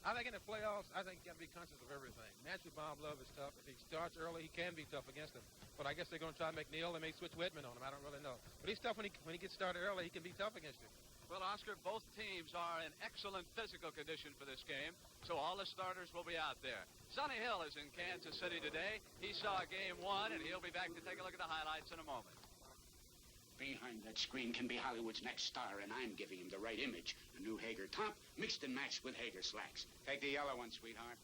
I think in the playoffs, I think you got to be conscious of everything. Naturally, Bob Love is tough. If he starts early, he can be tough against him. But I guess they're going to try McNeil. They may switch Whitman on him. I don't really know. But he's tough when he gets started early. He can be tough against him. Well, Oscar, both teams are in excellent physical condition for this game, so all the starters will be out there. Sonny Hill is in Kansas City today. He saw Game 1, and he'll be back to take a look at the highlights in a moment. Behind that screen can be Hollywood's next star, and I'm giving him the right image. A new Hager top, mixed and matched with Hager slacks. Take the yellow one, sweetheart.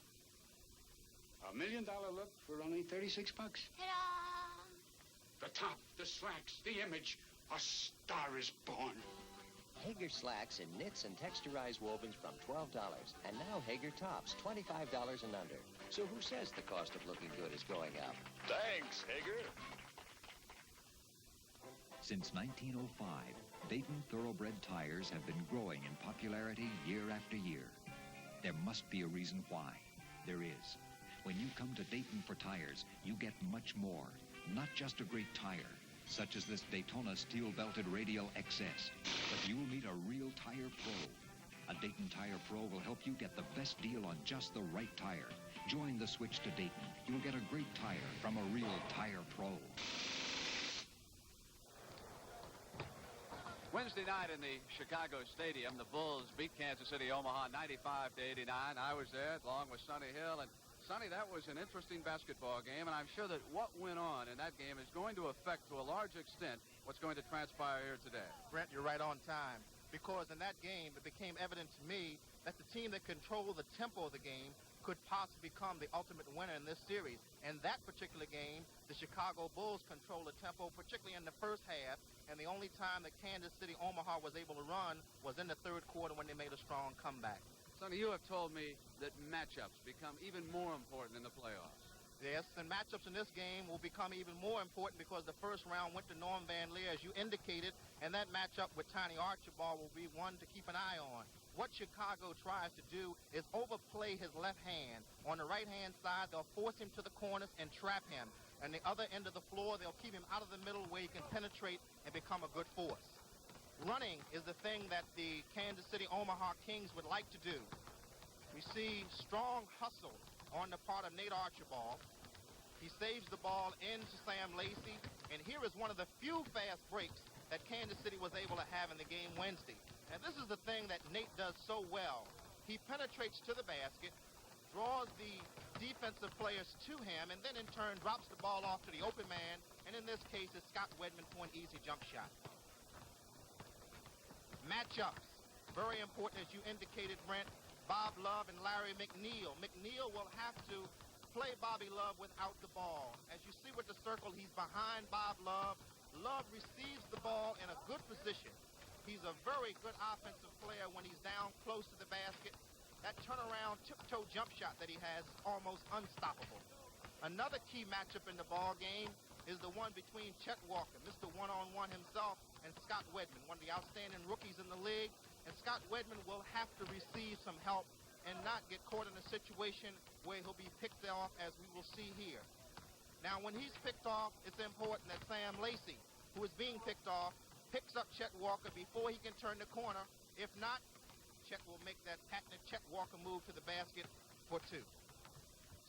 $1 million look for only $36. Ta-da! The top, the slacks, the image. A star is born. Hager slacks in knits and texturized wovens from $12. And now Hager tops, $25 and under. So who says the cost of looking good is going up? Thanks, Hager. Since 1905, Dayton Thoroughbred tires have been growing in popularity year after year. There must be a reason why. There is. When you come to Dayton for tires, you get much more. Not just a great tire, such as this Daytona steel-belted Radial XS, but you'll meet a real tire pro. A Dayton Tire Pro will help you get the best deal on just the right tire. Join the switch to Dayton. You'll get a great tire from a real tire pro. Wednesday night in the Chicago Stadium, the Bulls beat Kansas City Omaha 95-89. I was there along with Sonny Hill. And Sonny, that was an interesting basketball game, and I'm sure that what went on in that game is going to affect to a large extent what's going to transpire here today. Brent, you're right on time, because in that game it became evident to me that the team that controlled the tempo of the game could possibly become the ultimate winner in this series. In that particular game, the Chicago Bulls controlled the tempo, particularly in the first half, and the only time that Kansas City Omaha was able to run was in the third quarter when they made a strong comeback. Sonny, you have told me that matchups become even more important in the playoffs. Yes, and matchups in this game will become even more important because the first round went to Norm Van Leer, as you indicated, and that matchup with Tiny Archibald will be one to keep an eye on. What Chicago tries to do is overplay his left hand. On the right-hand side, they'll force him to the corners and trap him. And the other end of the floor, they'll keep him out of the middle where he can penetrate and become a good force. Running is the thing that the Kansas City Omaha Kings would like to do. We see strong hustle on the part of Nate Archibald. He saves the ball into Sam Lacey, and here is one of the few fast breaks that Kansas City was able to have in the game Wednesday. And this is the thing that Nate does so well. He penetrates to the basket, draws the defensive players to him, and then in turn drops the ball off to the open man, and in this case it's Scott Wedman for an easy jump shot. Matchups, very important as you indicated, Brent. Bob Love and Larry McNeil. McNeil will have to play Bobby Love without the ball. As you see with the circle, he's behind Bob Love. Love receives the ball in a good position. He's a very good offensive player when he's down close to the basket. That turnaround tiptoe jump shot that he has is almost unstoppable. Another key matchup in the ball game is the one between Chet Walker, Mr. One-on-One himself, and Scott Wedman, one of the outstanding rookies in the league. And Scott Wedman will have to receive some help and not get caught in a situation where he'll be picked off, as we will see here. Now, when he's picked off, it's important that Sam Lacey, who is being picked off, picks up Chet Walker before he can turn the corner. If not, Chet will make that patented Chet Walker move to the basket for two.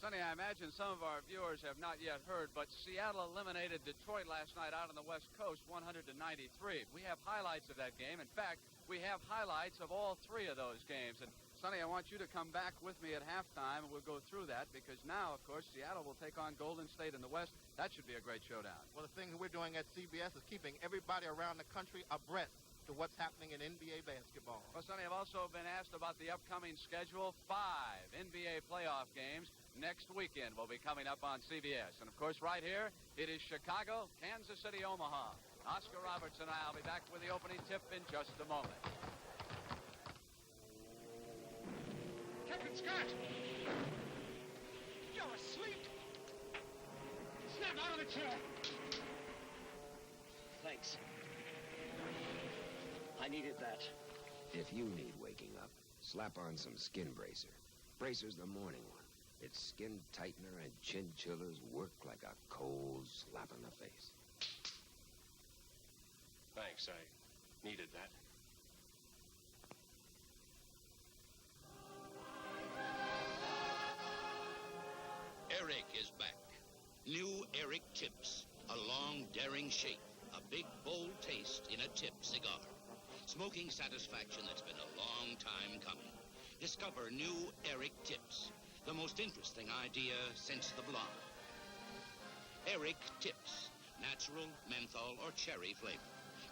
Sonny, I imagine some of our viewers have not yet heard, but Seattle eliminated Detroit last night out on the West Coast 100-93. We have highlights of that game. In fact, we have highlights of all three of those games. And Sonny, I want you to come back with me at halftime, and we'll go through that, because now, of course, Seattle will take on Golden State in the West. That should be a great showdown. Well, the thing that we're doing at CBS is keeping everybody around the country abreast to what's happening in NBA basketball. Well, Sonny, I've also been asked about the upcoming schedule. 5 NBA playoff games next weekend will be coming up on CBS. And, of course, right here, it is Chicago, Kansas City, Omaha. Oscar Roberts and I will be back with the opening tip in just a moment. Captain Scott! You're asleep! Snap out of the chair! Thanks. I needed that. If you need waking up, slap on some Skin Bracer. Bracer's the morning one. Its skin tightener and chin chillers work like a cold slap in the face. Thanks, I needed that. Eric is back. New Eric Tips. A long, daring shape. A big, bold taste in a tip cigar. Smoking satisfaction that's been a long time coming. Discover new Eric Tips. The most interesting idea since the blonde. Eric Tips. Natural, menthol, or cherry flavor.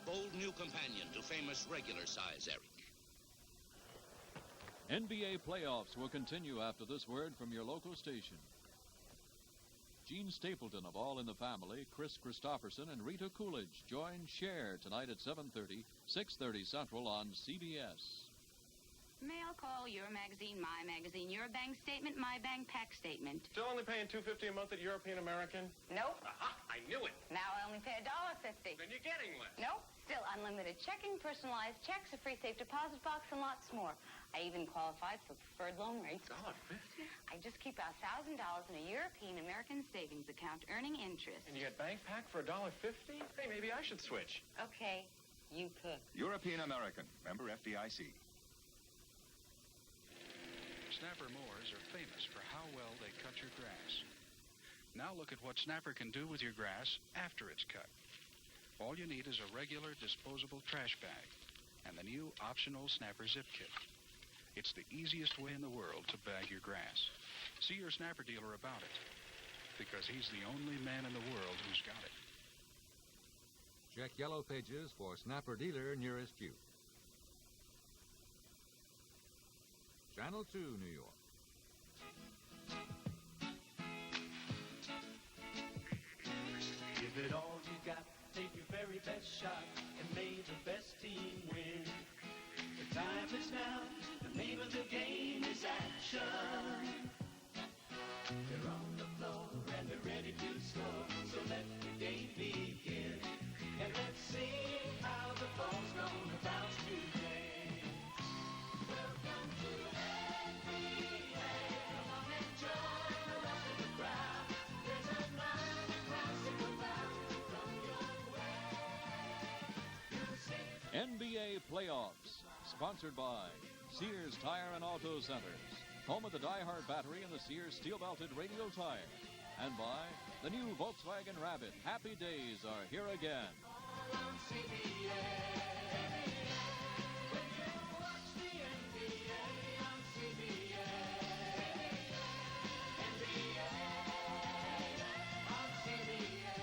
Bold new companion to famous regular size Eric. NBA playoffs will continue after this word from your local station. Gene Stapleton of All in the Family, Chris Christopherson, and Rita Coolidge join Cher tonight at 7:30, 6:30 Central on CBS. Mail call, your magazine, my magazine, your bank statement, my bank pack statement. Still only paying $2.50 a month at European American? Nope. Aha, I knew it. Now I only pay $1.50. Then you're getting less. Nope. Still unlimited checking, personalized checks, a free safe deposit box, and lots more. I even qualified for preferred loan rates. $1.50? I just keep $1,000 in a European American savings account, earning interest. And you get bank pack for $1.50? Hey, maybe I should switch. Okay, you could. European American, member FDIC. Snapper mowers are famous for how well they cut your grass. Now look at what Snapper can do with your grass after it's cut. All you need is a regular disposable trash bag and the new optional Snapper Zip Kit. It's the easiest way in the world to bag your grass. See your Snapper dealer about it, because he's the only man in the world who's got it. Check Yellow Pages for Snapper dealer nearest you. Channel 2, New York. Give it all you got, take your very best shot, and may the best team win. The time is now, the name of the game is action. They're on the floor and they're ready to score, so let the game begin. And let's see how the ball's gonna bounce today. Welcome to NBA. Come on and join the rest of the crowd. There's a line across the bound from your way. You'll see NBA playoffs, sponsored by Sears Tire and Auto Centers, home of the Die-Hard battery and the Sears steel-belted radial tire, and by the new Volkswagen Rabbit. Happy days are here again. on CBS. When you watch the NBA on CBS. NBA on CBS.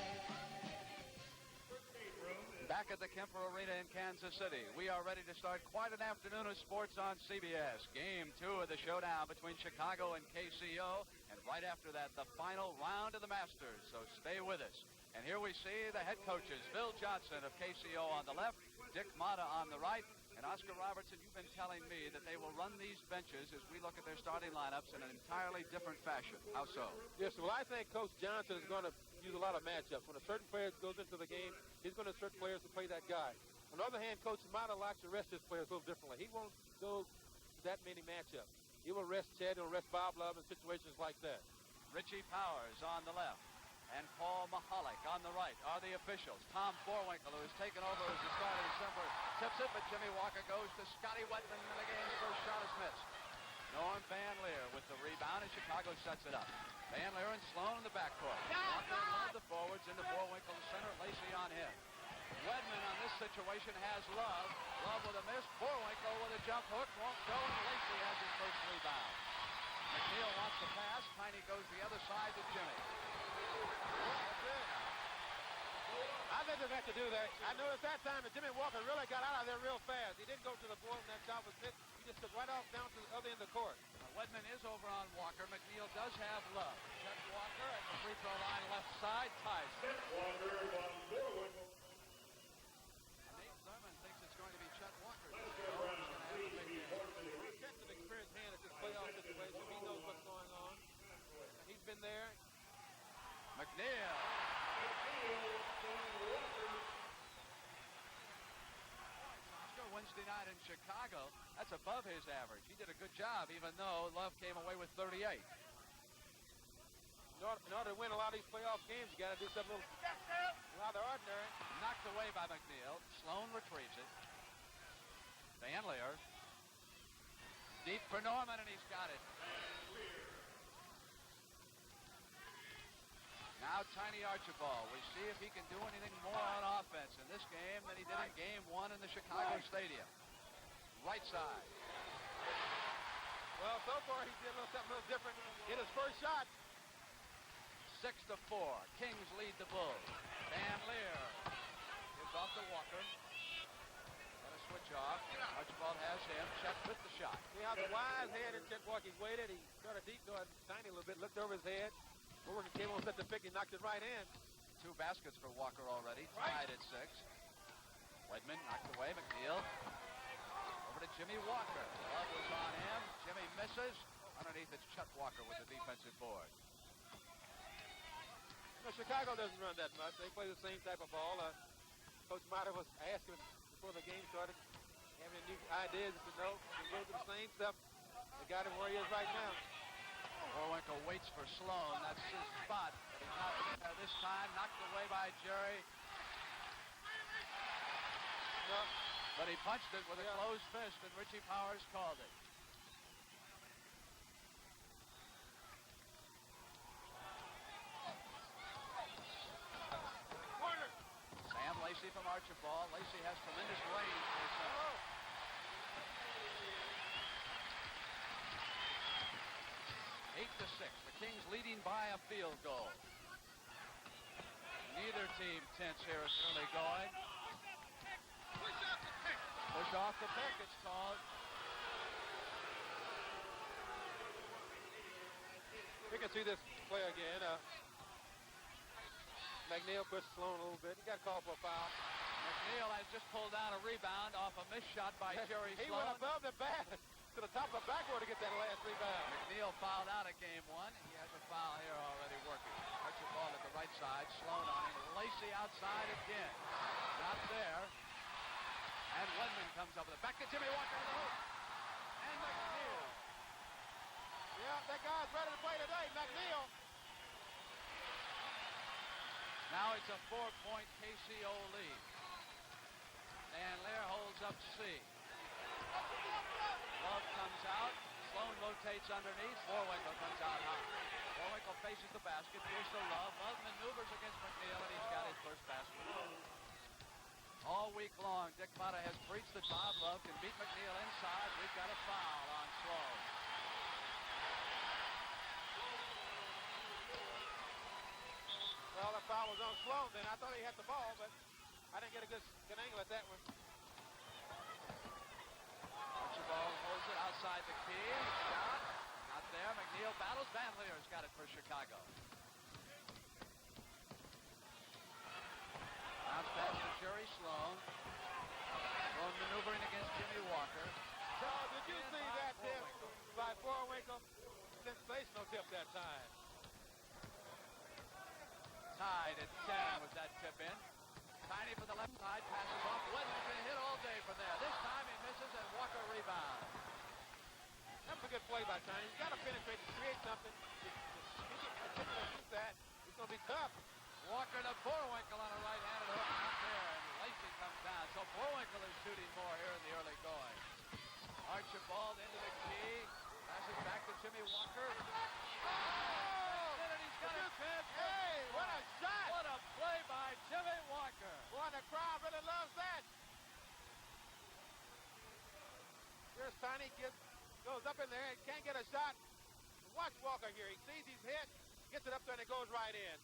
Back at the Kemper Arena in Kansas City, we are ready to start quite an afternoon of sports on CBS. Game 2 of the showdown between Chicago and KCO, and right after that, the final round of the Masters, so stay with us. And here we see the head coaches, Phil Johnson of KCO on the left, Dick Motta on the right, and Oscar Robertson, you've been telling me that they will run these benches as we look at their starting lineups in an entirely different fashion. How so? Yes, well, I think Coach Johnson is going to use a lot of matchups. When a certain player goes into the game, he's going to certain players to play that guy. On the other hand, Coach Motta likes to rest his players a little differently. He won't go to that many matchups. He will rest Chad, he'll rest Bob Love in situations like that. Richie Powers on the left and Paul Mahalik on the right are the officials. Tom Borwinkle, who has taken over as the starting center, tips it, but Jimmy Walker goes to Scotty Wetman, and the game's first shot is missed. Norm Van Leer with the rebound, and Chicago sets it up. Van Leer and Sloan in the backcourt. Walker and one of the forwards into Borwinkle center, Lacey on him. Wedman on this situation has Love. Love with a miss. Borwinkle with a jump hook. Won't go, and Lacey has his first rebound. McNeil wants to pass. Tiny goes the other side to Jimmy. That's it. I think they've had to do that. I noticed that time that Jimmy Walker really got out of there real fast. He didn't go to the board when that shot was hit. He just took right off down to the other end of the court. Wedman is over on Walker. McNeil does have Love. Chet Walker at the free throw line left side ties. Chet Walker on Borwinkle. Nate Thurman thinks it's going to be Chet Walker. Chet's an experienced hand at this playoff situation. He knows what's going on. He's been there. McNeil. Wednesday night in Chicago, that's above his average. He did a good job, even though Love came away with 38. In order to win a lot of these playoff games, you got to do something a little out of the ordinary. Knocked away by McNeil. Sloan retrieves it. Van Leer. Deep for Norman, and he's got it. Tiny Archibald. We see if he can do anything more on offense in this game than he did in Game 1 in the Chicago Stadium. Right side. Well, so far he did something a little different in his first shot. 6-4. Kings lead the Bulls. Van Leer gives off to Walker. And a switch off. Archibald has him. Chet with the shot. See how the wise head in Chet Walker's waited. He started deep going Tiny a little bit, looked over his head. Warwick came on set the pick. He knocked it right in. 2 baskets for Walker already. Tied at 6. Wedman knocked away. McNeil. Over to Jimmy Walker. Love was on him. Jimmy misses. Underneath it's Chet Walker with the defensive board. No, Chicago doesn't run that much. They play the same type of ball. Coach Matter was asking before the game started, having new ideas. He said, no, we go to the same stuff. They got him where he is right now. Warwinkle waits for Sloan. That's his spot. But he's not there this time. Knocked away by Jerry. No. But he punched it with a closed fist, and Richie Powers called it. Sam Lacey from Archibald. Lacey has tremendous range for his center. 8-6. The Kings leading by a field goal. Neither team tense here is early going. Push off the pick, it's called. We can see this play again. McNeil pushed Sloan a little bit. He got called for a foul. McNeil has just pulled down a rebound off a missed shot by Jerry Sloan. He went above the bat to the top of the backboard to get that last rebound. McNeil fouled out of Game 1. He has a foul here already working. Archibald at the right side. Sloan on him. Lacey outside again. Not there. And Wedman comes up with it. Back to Jimmy Walker in the hoop. And McNeil. Yeah, that guy's ready to play today, McNeil. Now it's a 4-point KCO lead. Van Leer holds up C. Love comes out. Sloan rotates underneath. Warwinkle comes out high. Warwinkle faces the basket. Here's to Love. Love maneuvers against McNeil, and he's got his first basket. All week long, Dick Motta has preached that Bob Love can beat McNeil inside. We've got a foul on Sloan. Well, the foul was on Sloan then. I thought he had the ball, but I didn't get a good angle at that one. Archibald holds it outside the key. Shot. Not there. McNeil battles. Van Leer's got it for Chicago. Bounce pass to Jerry Sloan. Sloan maneuvering against Jimmy Walker. Charles, did you see that tip by Warwinkle? Sensational tip that time. Tied at 10 with that tip in. Tiny for the left side, passes off. Wedman's been hit all day from there. This time he misses and Walker rebounds. That was a good play by Tiny. He's got to penetrate to create something. If he can continue to shoot that, it's going to be tough. Walker to Warwinkle on a right-handed hook. Not there, and Lacey comes down. So Warwinkle is shooting more here in the early going. Archibald into the key. Passes back to Jimmy Walker. He's got a chance. Hey, what a shot! What a play by Jimmy Walker. Boy, the crowd really loves that. Here's Tiny, goes up in there and can't get a shot. Watch Walker here. He sees he's hit, gets it up there, and it goes right in.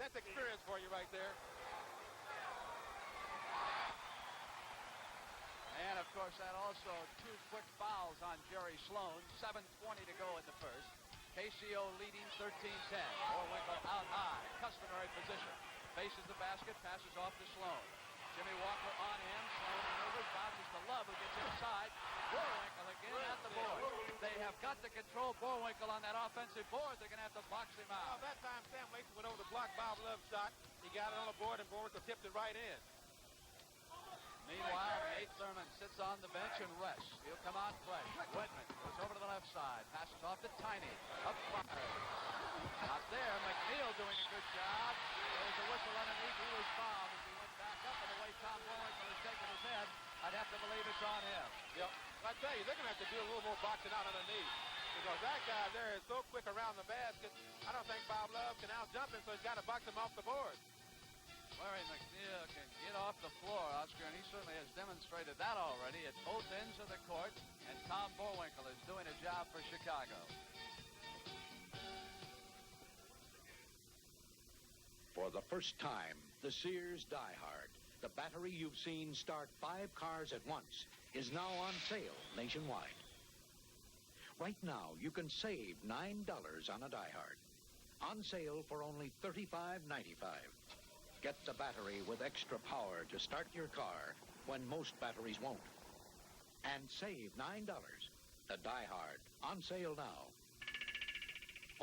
That's experience for you right there. And, of course, that also 2 quick fouls on Jerry Sloan. 7:20 to go in the first. KCO leading 13-10. Warwinkle out high. Customary position. Faces the basket, passes off to Sloan. Jimmy Walker on him. Sloan maneuvers, bounces to Love, who gets inside. Warwinkle again at the board. They have got to control Warwinkle on that offensive board. They're going to have to box him out. Well, that time Sam Lacey went over to block Bob Love's shot. He got it on the board, and Warwinkle tipped it right in. Meanwhile, Nate Thurman sits on the bench and rests. He'll come out fresh. Wedman goes over to the left side. Passes off to Tiny. Up fire. Not there. McNeil doing a good job. There's a whistle underneath. He was fouled as he went back up. And the way Tom Warwinkle has taken his head, I'd have to believe it's on him. Yep. I tell you, they're going to have to do a little more boxing out underneath. because that guy there is so quick around the basket. I don't think Bob Love can out-jump him, so he's got to box him off the board. Larry McNeil can get off the floor, Oscar, and he certainly has demonstrated that already at both ends of the court, and Tom Boerwinkle is doing a job for Chicago. For the first time, the Sears Die Hard, the battery you've seen start 5 cars at once, is now on sale nationwide. Right now, you can save $9 on a Die Hard. On sale for only $35.95. Get the battery with extra power to start your car when most batteries won't. And save $9. The Die Hard, on sale now.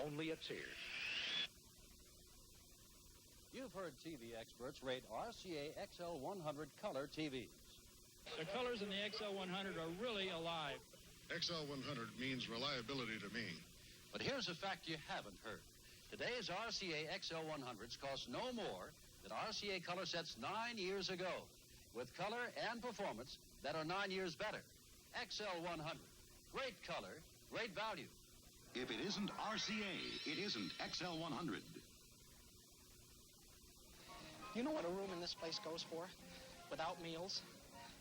Only at Sears. You've heard TV experts rate RCA XL100 color TVs. The colors in the XL100 are really alive. XL100 means reliability to me. But here's a fact you haven't heard. Today's RCA XL100s cost no more than RCA color sets 9 years ago, with color and performance that are 9 years better. XL100. Great color, great value. If it isn't RCA, it isn't XL100. You know what a room in this place goes for? Without meals?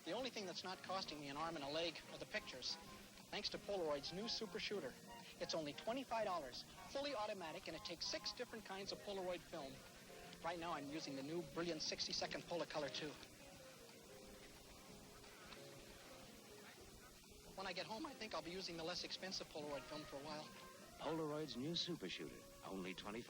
The only thing that's not costing me an arm and a leg are the pictures. Thanks to Polaroid's new Super Shooter. It's only $25, fully automatic, and it takes 6 different kinds of Polaroid film. Right now, I'm using the new brilliant 60-second Polacolor 2. When I get home, I think I'll be using the less expensive Polaroid film for a while. Polaroid's new Super Shooter, only $25.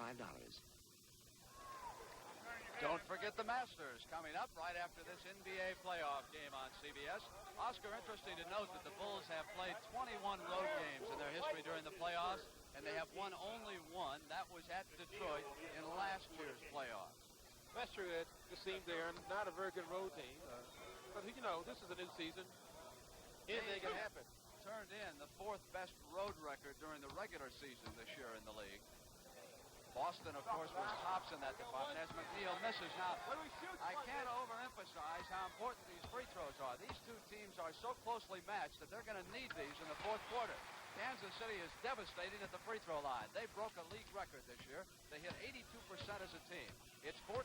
Don't forget the Masters coming up right after this NBA playoff game on CBS. Oscar, interesting to note that the Bulls have played 21 road games in their history during the playoffs, and they have won only one. That was at Detroit in last year's playoffs. That's true. It just seems they're not a very good road team. But, you know, this is a new season. Anything can happen. Turned in the 4th best road record during the regular season this year in the league. Boston, of course, was tops in that department as McNeil misses. Now, I can't overemphasize how important these free throws are. These two teams are so closely matched that they're going to need these in the 4th quarter. Kansas City is devastating at the free throw line. They broke a league record this year. They hit 82% as a team. It's 14-12.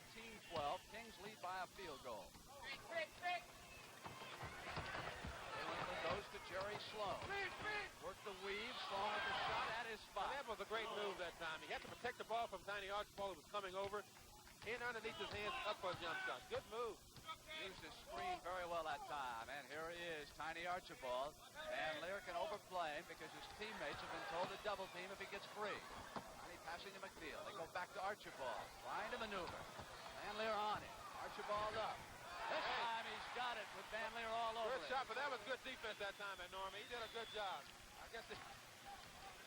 Kings lead by a field goal. Goes to Jerry Sloan. Work the weave. Sloan with the shot at his spot. That was a great move that time. He had to protect the ball from Tiny Archibald, who was coming over. In underneath his hands, up for a jump shot. Good move. Used his screen very well that time. And here he is, Tiny Archibald. Van Leer can overplay him because his teammates have been told to double team if he gets free. Tiny passing to McNeil. They go back to Archibald. Trying to maneuver. Van Leer on him. Archibald up. This time he's got it with Van Leer all over Good shot, but that was good defense that time at Norman. He did a good job. I guess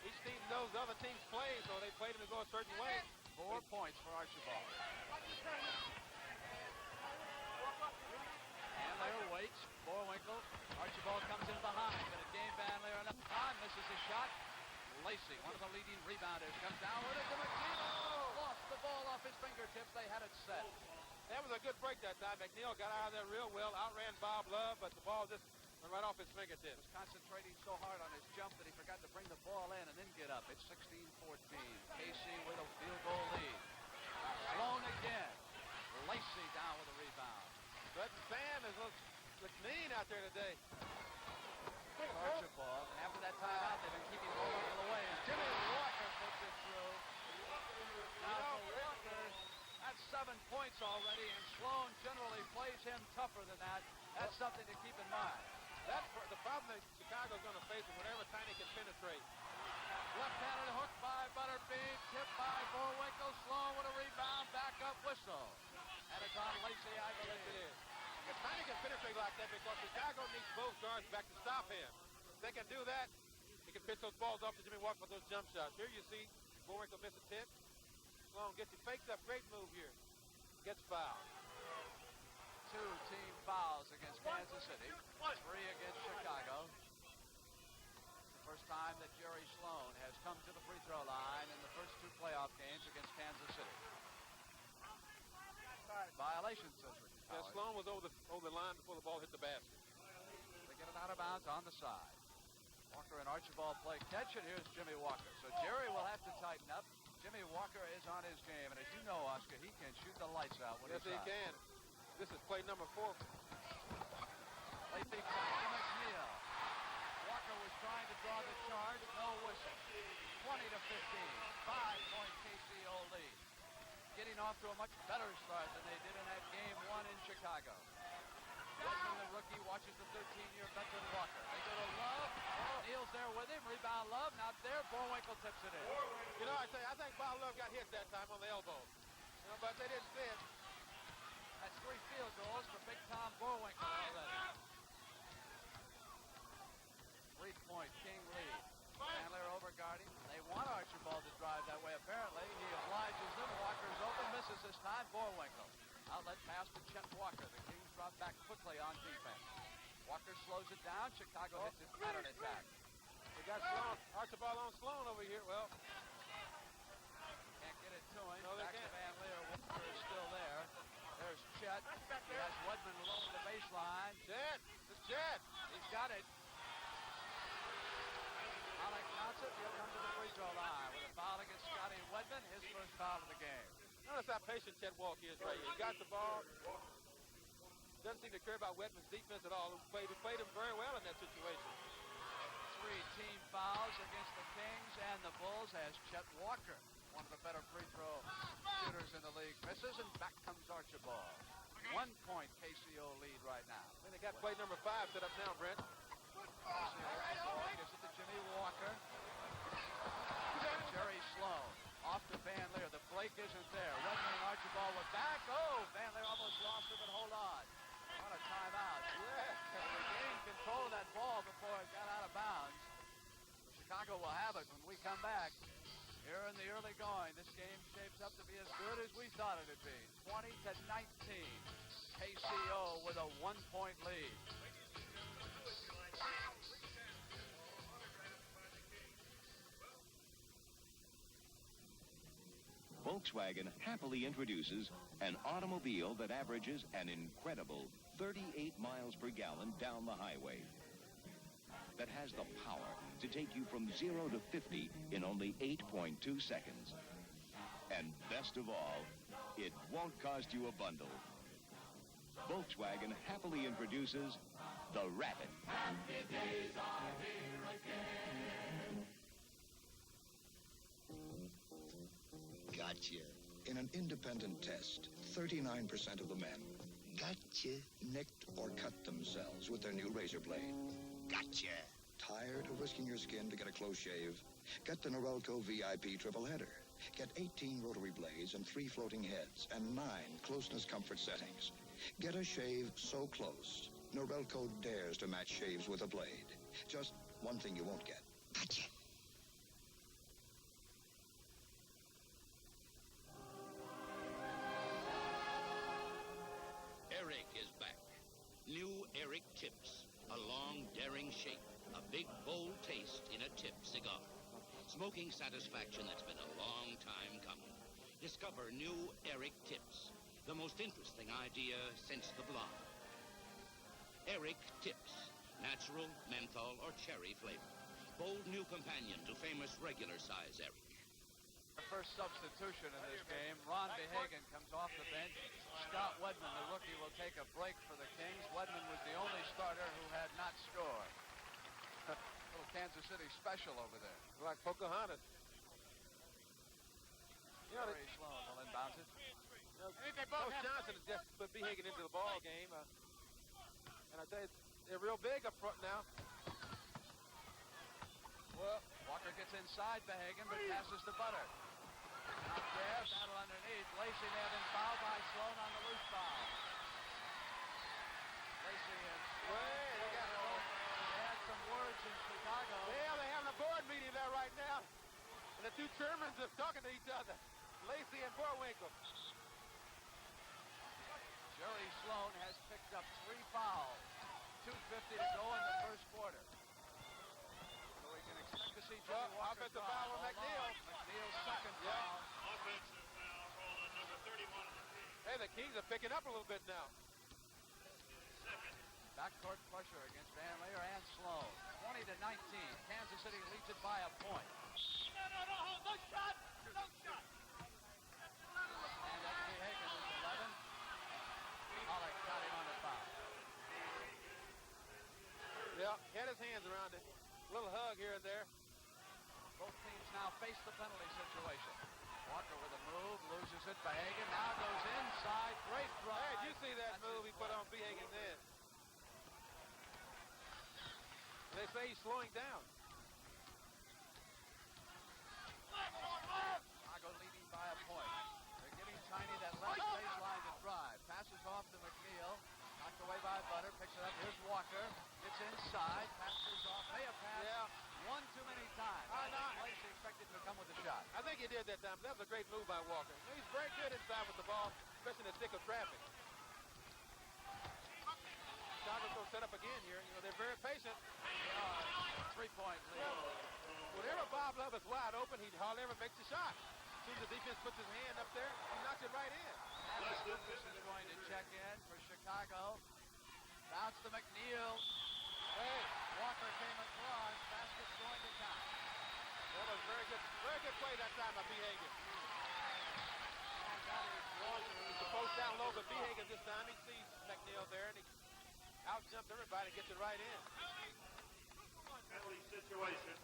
each team knows the other team's play, so they played him to go a certain way. 4 points for Archibald. Van Leer waits. Boerwinkle. Archibald comes in behind, but it gave Van Leer enough time. Misses his shot. Lacey, one of the leading rebounders, comes down with it to McNeil. Lost the ball off his fingertips. They had it set. That was a good break that time. McNeil got out of there real well, outran Bob Love, but the ball just went right off his fingertips. He was concentrating so hard on his jump that he forgot to bring the ball in and then get up. It's 16-14. Casey with a field goal lead. Sloan again. Lacey down with a rebound. But Sam looks mean out there today. Archibald. And after that timeout, they've been keeping Boerwinkle away. And Jimmy Walker puts it through. Now for Walker, that's 7 points already, and Sloan generally plays him tougher than that. That's something to keep in mind. That's the problem that Chicago's going to face is whenever Tiny can penetrate. Left-handed hook by Butterbean, tipped by Boerwinkle. Sloan with a rebound, back up whistle. And it's on Lacey, I believe it is. If Tiny can penetrate like that because Chicago needs both guards back to stop him. If they can do that, he can pitch those balls off to Jimmy Walker for those jump shots. Here you see Boerwinkle miss a tip. Sloan gets it, fakes up, great move here. Gets fouled. 2 team fouls against Kansas City, 3 against Chicago. It's the first time that Jerry Sloan has come to the free throw line in the first 2 playoff games against Kansas City. Violation, says Ricky Powers. Yeah, Sloan was over the line before the ball hit the basket. They get it out of bounds on the side. Walker and Archibald play catch, and here's Jimmy Walker. So Jerry will have to tighten up. Jimmy Walker is on his game, and as you know, Oscar, he can shoot the lights out when yes, he's he out. can. This is play number 4. Late big back to McNeil. Walker was trying to draw the charge, no whistle. 20 to 15, 5-point KCO lead. Getting off to a much better start than they did in that game 1 in Chicago. Wedman, the rookie, watches the 13-year veteran Walker. They go to Love. Neal's there with him. Rebound Love. Not there. Boerwinkle tips it in. You know, I think Bob Love got hit that time on the elbow. You know, but they didn't see it. That's 3 field goals for Big Tom Boerwinkle already. 3-point King lead. Chandler overguarding. They want Archibald to drive that way, apparently. He obliges them. Walker's open. Misses this time. Boerwinkle. Outlet pass to Chet Walker. The Kings drop back quickly on defense. Walker slows it down. Chicago hits its pattern attack. They got Sloan, Archibald on Sloan over here. Well, can't get it to him. No, back to Van Leer. Walker is still there. There's Chet. He has Wedman along the baseline. Chet. It's Chet. He's got it. Alec counts it. He'll come to the free throw line with a foul against Scotty Wedman. His first foul of the game. Notice how patient Chet Walker is right here. He got the ball. Doesn't seem to care about Wedman's defense at all. He played him very well in that situation. 3 team fouls against the Kings and the Bulls as Chet Walker, one of the better free throw shooters in the league, misses, and back comes Archibald. 1-point KCO lead right now. And they got play number 5 set up now, Brent. Gives it to Jimmy Walker. Jerry Sloan. Off to Van Leer. The break isn't there. Wedman and Archibald were back. Oh, Van Leer almost lost it, but hold on. On a timeout. Yeah. They gained control of that ball before it got out of bounds. Chicago will have it when we come back. Here in the early going, this game shapes up to be as good as we thought it would be. 20 to 19. KCO with a 1-point lead. Volkswagen happily introduces an automobile that averages an incredible 38 miles per gallon down the highway. That has the power to take you from 0 to 50 in only 8.2 seconds. And best of all, it won't cost you a bundle. Volkswagen happily introduces the Rapid. Happy days are here again. Gotcha. In an independent test, 39% of the men gotcha nicked or cut themselves with their new razor blade. Gotcha. Tired of risking your skin to get a close shave? Get the Norelco VIP triple header. Get 18 rotary blades and 3 floating heads and 9 closeness comfort settings. Get a shave so close, Norelco dares to match shaves with a blade. Just one thing you won't get. Gotcha. Eric is back. New Eric Tips. A long, daring shape. A big, bold taste in a tip cigar. Smoking satisfaction that's been a long time coming. Discover new Eric Tips. The most interesting idea since the blonde. Eric Tips. Natural, menthol, or cherry flavor. Bold new companion to famous regular-size Eric. The first substitution in this game. Ron Behagen comes off the bench. Scott Wedman, the rookie, will take a break for the Kings. Wedman was the only starter who had not scored. Little Kansas City special over there. Like Pocahontas. You know, Very slow. Well, inbounds it. Coach Johnson has just put Behagen into the ball game. And I tell you, they're real big up front now. Well, Walker gets inside Behagen, but passes to Butter. Not there. Battle underneath. Lacey may have been fouled by Sloan on the loose foul. Lacey and Sloan. They had some words in Chicago. Yeah, they're having a board meeting there right now. And the two chairmen are talking to each other. Lacey and Boerwinkle. Jerry Sloan has picked up 3 fouls. 2:50 to go in the first quarter. So we can expect to see Jimmy Walker offensive drive. foul on McNeil. McNeil's second foul. Offensive foul called on number 31 of the team. Hey, the Kings are picking up a little bit now. Backcourt pressure against Van Leer and Sloan. 20 to 19. Kansas City leads it by a point. No shot! No shot! And that's Hagen who's 11. Pollock got him on the foul. Yeah, had his hands around it. Little hug here and there. Both teams now face the penalty situation. Walker with a move, loses it. Behagen now goes inside. Great drive. Hey, did you see that move he put on Behagen then? They say he's slowing down. Chicago leading by a point. They're giving Tiny that left baseline to drive. Passes off to McNeil. Knocked away by Butter. Picks it up. Here's Walker. Gets inside. Passes off. May have passed. Yeah. One too many times. Lacey expected to come with a shot. I think he did that time. That was a great move by Walker. He's very good inside with the ball, especially in the thick of traffic. Chicago's going to set up again here. You know, they're very patient. 3-point lead. Whenever Bob Love is wide open, he hardly ever makes a shot. As soon as the defense puts his hand up there, he knocks it right in. Alice Lucas is going to check in for Chicago. Bounce to McNeil. Hey, Walker came across. Basket's going to count. That was very good play that time by Behagen. He's supposed down low, but Behagen this time, he sees McNeil there, and he out-jumps everybody and gets it right in. Penalty situation.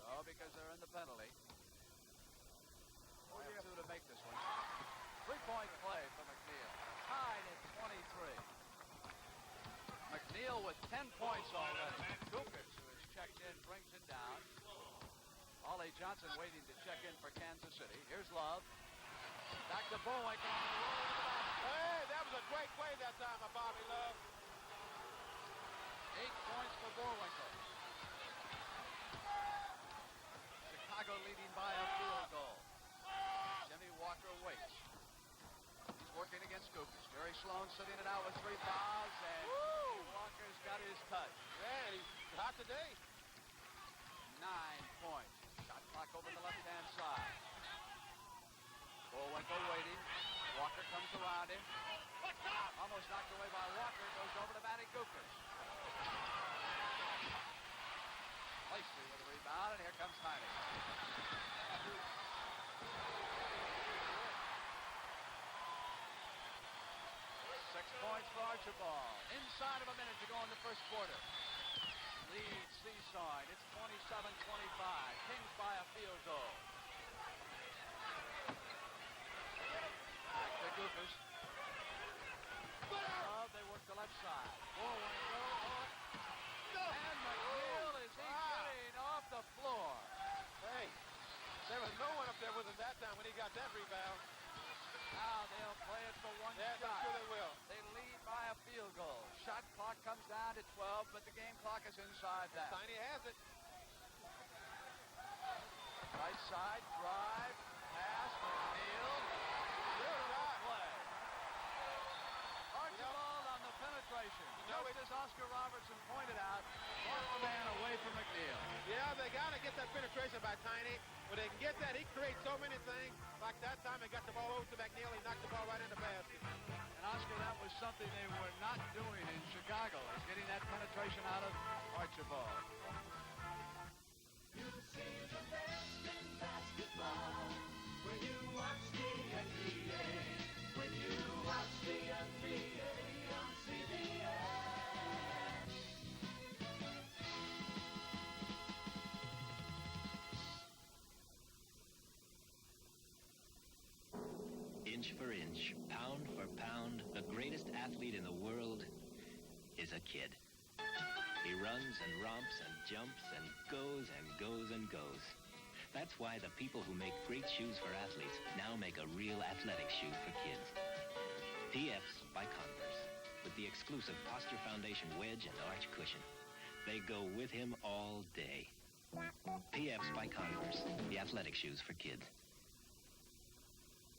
Oh, because they're in the penalty. They have two to make this one. 3-point play for McNeil. Tied at 23. McNeil with 10 points already. Lucas, who has checked in, brings it down. Ollie Johnson waiting to check in for Kansas City. Here's Love. Back to Bullwinkle on the roll to the basket. Hey, that was a great play that time by Bobby Love. 8 points for Bullwinkle. Chicago leading by a field goal. Jimmy Walker waits. He's working against Lucas. Jerry Sloan sitting it out with 3 fouls, and Walker's got his touch. Man, he's hot today. 9 points. Shot clock over the left-hand side. Bullwinkle waiting. Walker comes around him. Almost knocked away by Walker. Goes over to Matty Lucas. Lacey with a rebound, and here comes Tiny. 6 points for Archibald. Inside of a minute to go in the first quarter. Lead seesawing. It's 27-25. Kings by a field goal. Back to Lucas. They work the left side. Bullwinkle up. And McNeil is getting off the floor. Hey, there was no one up there with him that time when he got that rebound. Now they'll play it for one shot. I'm sure they will. They lead by a field goal. Shot clock comes down to 12, but the game clock is inside that. Tiny has it. Right side, drive, pass, McNeil. Beautiful play. Archibald on the penetration. Just as Oscar Robertson pointed out, one man away from McNeil. Yeah, they got to get that penetration by Tiny. When they can get that, he creates so many things. Like that time, they got the ball over to McNeil. He knocked the ball right in the basket. And Oscar, that was something they were not doing in Chicago, is getting that penetration out of Archibald. You see the best in basketball when you watch the NBA. When you watch the NBA on CBS. Inch for inch, pound for pound, the greatest athlete in the world is a kid. He runs and romps and jumps and goes and goes and goes. That's why the people who make great shoes for athletes now make a real athletic shoe for kids. PFs by Converse, with the exclusive Posture Foundation wedge and arch cushion. They go with him all day. PFs by Converse, the athletic shoes for kids.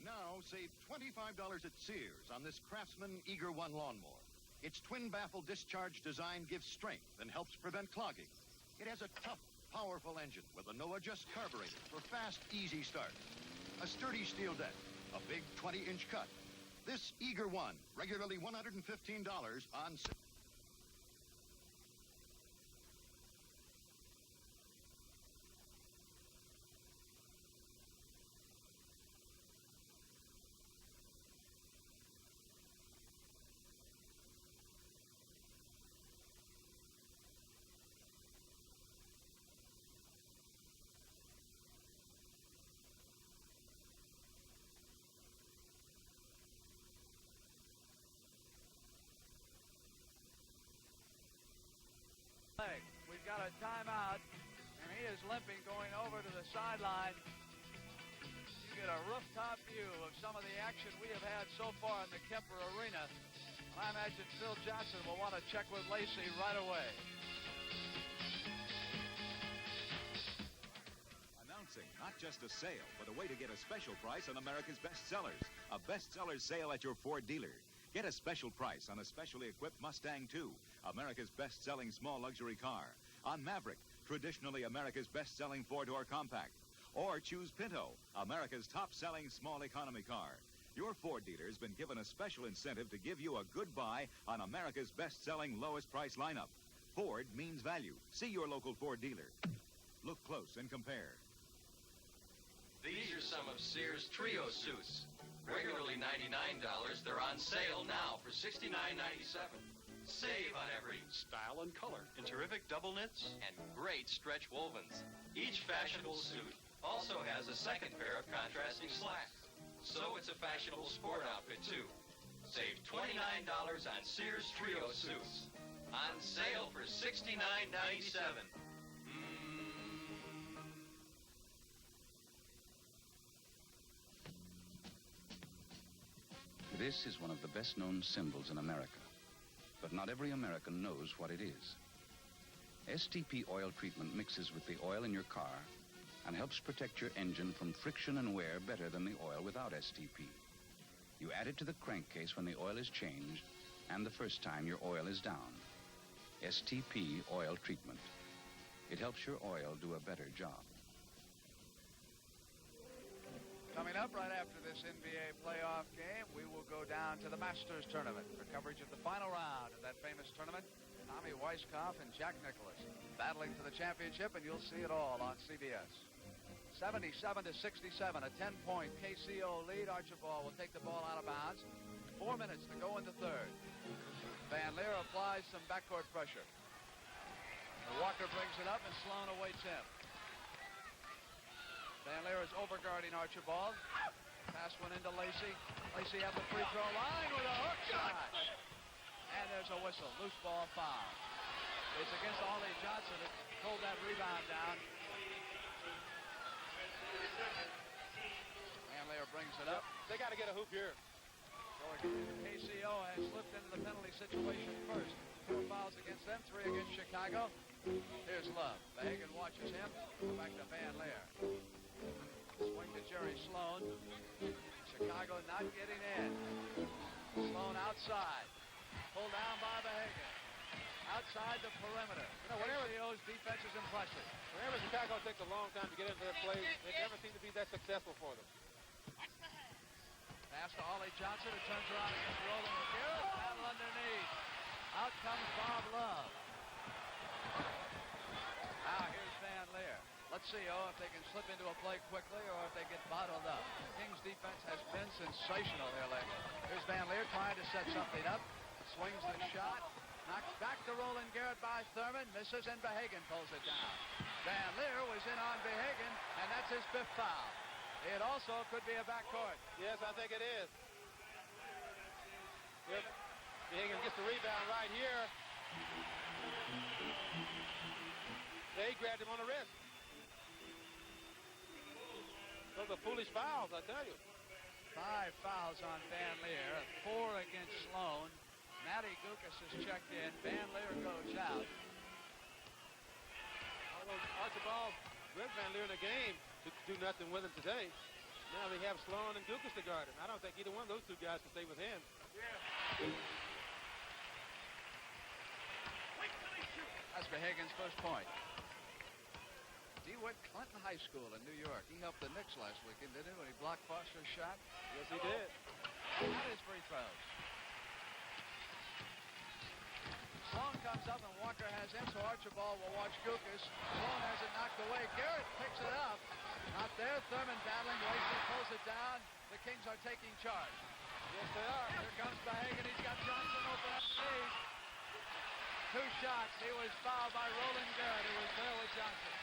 Now save $25 at Sears on this Craftsman Eager One lawnmower. Its twin baffle discharge design gives strength and helps prevent clogging. It has a tough, powerful engine with a no-adjust carburetor for fast, easy start. A sturdy steel deck, a big 20-inch cut. This Eager One, regularly $115 on sale. leg. We've got a timeout, and he is limping going over to the sideline. You get a rooftop view of some of the action we have had so far in the Kemper Arena. And I imagine Phil Johnson will want to check with Lacey right away. Announcing not just a sale, but a way to get a special price on America's best sellers. A bestseller sale at your Ford dealer. Get a special price on a specially equipped Mustang II, America's best-selling small luxury car. On Maverick, traditionally America's best-selling four-door compact. Or choose Pinto, America's top-selling small economy car. Your Ford dealer has been given a special incentive to give you a good buy on America's best-selling lowest price lineup. Ford means value. See your local Ford dealer. Look close and compare. These are some of Sears Trio suits. Regularly $99, they're on sale now for $69.97. Save on every style and color in terrific double knits and great stretch wovens. Each fashionable suit also has a second pair of contrasting slacks, so it's a fashionable sport outfit too. Save $29 on Sears Trio suits. On sale for $69.97. This is one of the best-known symbols in America, but not every American knows what it is. STP oil treatment mixes with the oil in your car and helps protect your engine from friction and wear better than the oil without STP. You add it to the crankcase when the oil is changed and the first time your oil is down. STP oil treatment. It helps your oil do a better job. Coming up right after this NBA playoff game, we will go down to the Masters tournament for coverage of the final round of that famous tournament. Tommy Weisskopf and Jack Nicklaus battling for the championship, and you'll see it all on CBS. 77-67, a 10-point KCO lead. Archibald will take the ball out of bounds. 4 minutes to go in the third. Van Leer applies some backcourt pressure. Walker brings it up, and Sloan awaits him. Van Leer is overguarding Archibald. Pass went into Lacey. Lacey at the free throw line with a hook shot. And there's a whistle. Loose ball foul. It's against Ollie Johnson that pulled that rebound down. Van Leer brings it up. They got to get a hoop here. KCO has slipped into the penalty situation first. 4 fouls against them, 3 against Chicago. Here's Love. Behagan watches him. Back to Van Leer. Swing to Jerry Sloan. Chicago not getting in. Sloan outside. Pulled down by Behagan. Outside the perimeter. KCO's defense is impressive. Whenever Chicago takes a long time to get into their play, they never seem to be that successful for them. Pass to Ollie Johnson, who turns around against Roland Garrett. Battle underneath. Out comes Bob Love. Now here's Van Leer. Let's see, if they can slip into a play quickly or if they get bottled up. Kings defense has been sensational here lately. Here's Van Leer trying to set something up. Swings the shot. Knocked back to Roland Garrett by Thurman. Misses, and Behagan pulls it down. Van Leer was in on Behagan, and that's his 5th foul. It also could be a backcourt. Yes, I think it is. Yep. Behagan gets the rebound right here. They grabbed him on the wrist. Those are foolish fouls, I tell you. 5 fouls on Van Leer, 4 against Sloan. Matty Gukas is checked in. Van Leer goes out. Although Archibald with Van Leer in the game to do nothing with him today. Now they have Sloan and Gukas to guard him. I don't think either one of those 2 guys can stay with him. That's Behagan's first point. DeWitt Clinton High School in New York. He helped the Knicks last weekend, didn't he, when he blocked Foster's shot? Yes, he did. That is free throws. Sloan comes up and Walker has him, so Archibald will watch Gukas. Sloan has it knocked away. Garrett picks it up. Not there. Thurman battling. Lacey pulls it down. The Kings are taking charge. Yes, they are. Here comes Behagan. He's got Johnson open up the lead. 2 shots. He was fouled by Roland Garrett, who was there with Johnson.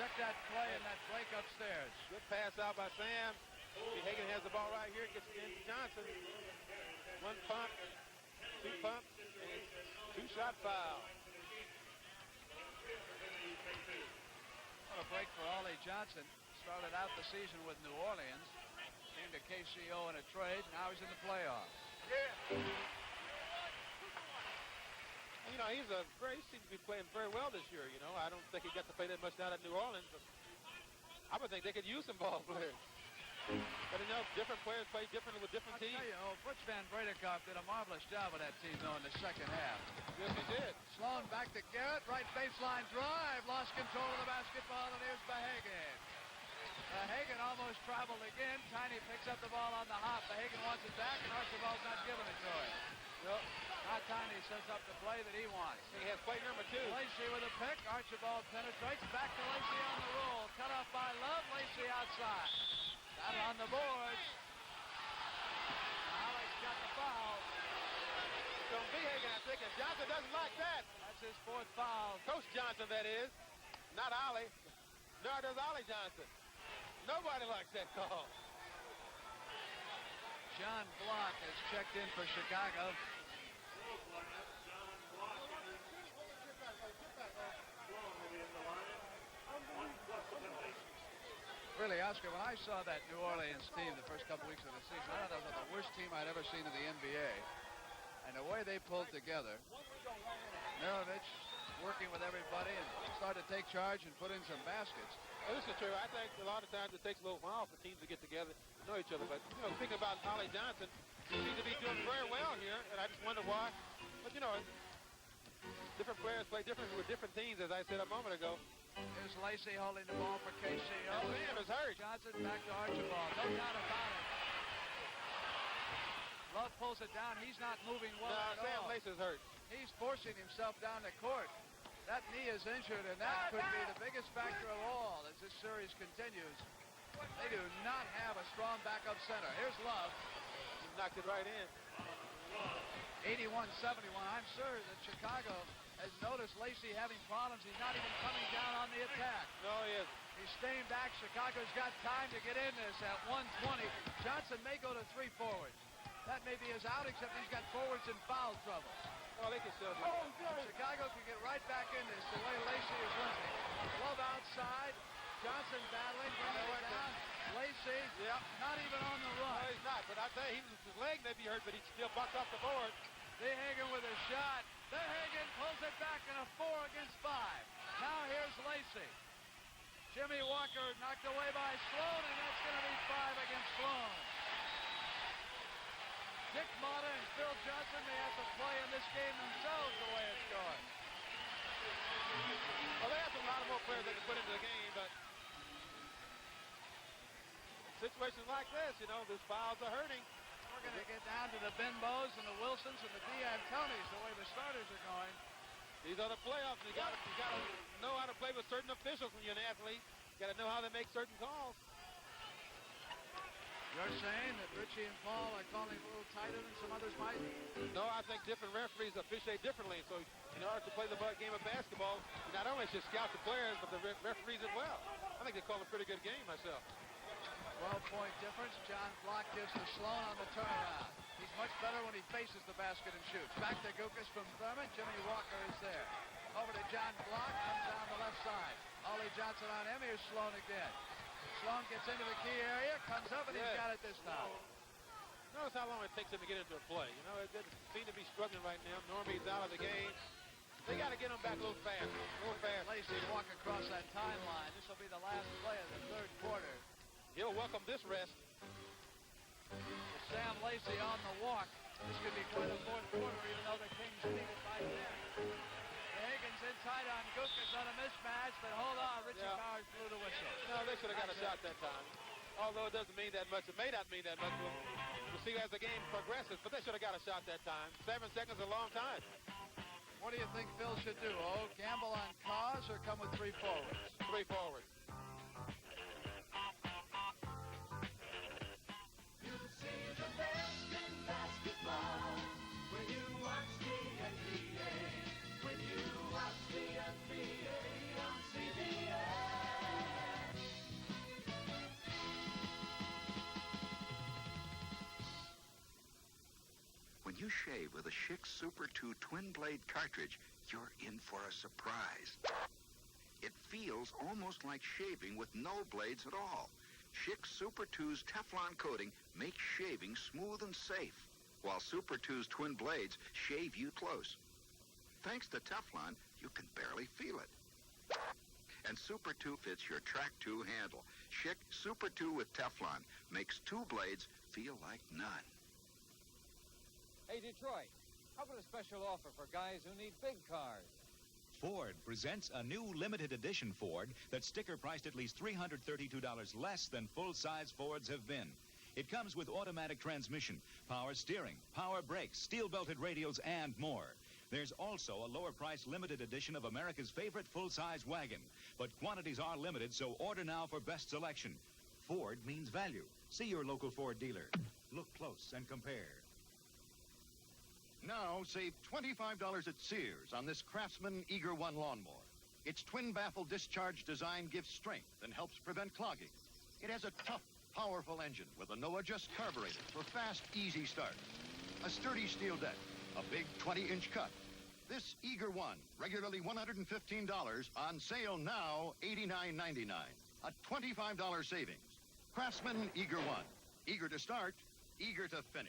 Check that play and that break upstairs. Good pass out by Sam. Behagan has the ball right here. Gets it into Johnson. 1 pump. 2 pumps, and 2-shot foul. What a break for Ollie Johnson. Started out the season with New Orleans. Came to KCO in a trade. Now he's in the playoffs. You know, he seems to be playing very well this year, you know. I don't think he got to play that much down at New Orleans, but I would think they could use some ball players. But, you know, different players play differently with different teams. I'll tell you, Butch Van Bredekamp did a marvelous job with that team, though, in the second half. Yes, he did. Sloan back to Garrett, right baseline drive, lost control of the basketball, and here's Behagen. Behagen almost traveled again. Tiny picks up the ball on the hop. Behagen wants it back, and Archibald's not giving it to him. Well, not Tiny sets up the play that he wants. He has play number 2. Lacey with a pick. Archibald penetrates. Back to Lacey on the roll. Cut off by Love. Lacey outside. Got on the boards. Alex got the foul. So Behagen, I think, and Johnson doesn't like that. That's his 4th foul. Coach Johnson, that is. Not Ollie. Nor does Ollie Johnson. Nobody likes that call. John Block has checked in for Chicago. Really, Oscar, when I saw that New Orleans team the first couple weeks of the season, I thought that was the worst team I'd ever seen in the NBA. And the way they pulled together, Mirovic working with everybody and started to take charge and put in some baskets. Well, this is true. I think a lot of times it takes a little while for teams to get together and know each other. But, you know, thinking about Ollie Johnson, he seems to be doing very well here, and I just wonder why. But, you know, different players play different with different teams, as I said a moment ago. Here's Lacey holding the ball for KCO. Sam is hurt. Johnson back to Archibald. No doubt about it. Love pulls it down. He's not moving well at Sam all. Lacey's hurt. He's forcing himself down the court. That knee is injured, and that could be the biggest factor of all as this series continues. They do not have a strong backup center. Here's Love. He knocked it right in. 81-71. I'm sure that Chicago has noticed Lacey having problems. He's not even coming down on the attack. No, he isn't. He's staying back. Chicago's got time to get in this at 120. Johnson may go to 3 forwards. That may be his out, except he's got forwards in foul trouble. Well, they can still do it. Chicago can get right back in this the way Lacey is limping. Love outside. Johnson battling, bringing it down. Lacey, not even on the run. No, he's not. But I tell you, his leg may be hurt, but he still bucked off the board. Behagen with a shot. Behagen pulls it back in a 4 against 5. Now here's Lacey. Jimmy Walker knocked away by Sloan, and that's going to be 5 against Sloan. Dick Motta and Phil Johnson may have to play in this game themselves the way it's going. Well, they have a lot of more players they can put into the game, but situations like this, you know, these fouls are hurting. We're going to get down to the Benbows and the Wilsons and the D'Antonis, the way the starters are going. These are the playoffs. You got to know how to play with certain officials when you're an athlete. You got to know how to make certain calls. You're saying that Richie and Paul are calling a little tighter than some others might? No, I think different referees officiate differently. So in order to play the game of basketball, you not only should scout the players, but the referees as well. I think they call a pretty good game myself. 12-point difference. John Block gives to Sloan on the turnaround. He's much better when he faces the basket and shoots. Back to Gukas from Thurman. Jimmy Walker is there. Over to John Block. Comes down the left side. Ollie Johnson on him. Here's Sloan again. Sloan gets into the key area, comes up, and he's got it this time. Notice how long it takes him to get into a play. You know, it doesn't seem to be struggling right now. Normie's out of the game. They got to get him back a little fast. Lacey walk across that timeline. This will be the last play of the third quarter. He'll welcome this rest. With Sam Lacey on the walk. This could be quite a fourth quarter, even though the Kings lead it by 10. Higgins inside on Gukas on a mismatch, but hold on, Richie Powers blew the whistle. No, they should have got a shot that time. Although it doesn't mean that much. It may not mean that much. We'll see as the game progresses, but they should have got a shot that time. 7 seconds is a long time. What do you think Phil should do? Oh, gamble on cause or come with 3 forwards? 3 forwards. You see the best in basketball when you watch the NBA. When you watch the NBA on CBS. When you shave with a the Schick Super 2 twin-blade cartridge, you're in for a surprise. It feels almost like shaving with no blades at all. Schick Super 2's Teflon coating makes shaving smooth and safe, while Super 2's twin blades shave you close. Thanks to Teflon, you can barely feel it. And Super 2 fits your Track 2 handle. Schick Super 2 with Teflon makes two blades feel like none. Hey, Detroit, how about a special offer for guys who need big cars? Ford presents a new limited edition Ford that's sticker priced at least $332 less than full-size Fords have been. It comes with automatic transmission, power steering, power brakes, steel-belted radials, and more. There's also a lower-priced limited edition of America's favorite full-size wagon. But quantities are limited, so order now for best selection. Ford means value. See your local Ford dealer. Look close and compare. Now, save $25 at Sears on this Craftsman Eager 1 lawnmower. Its twin-baffle discharge design gives strength and helps prevent clogging. It has a tough, powerful engine with a no-adjust carburetor for fast, easy start. A sturdy steel deck, a big 20-inch cut. This Eager 1, regularly $115, on sale now $89.99. A $25 savings. Craftsman Eager 1. Eager to start, eager to finish.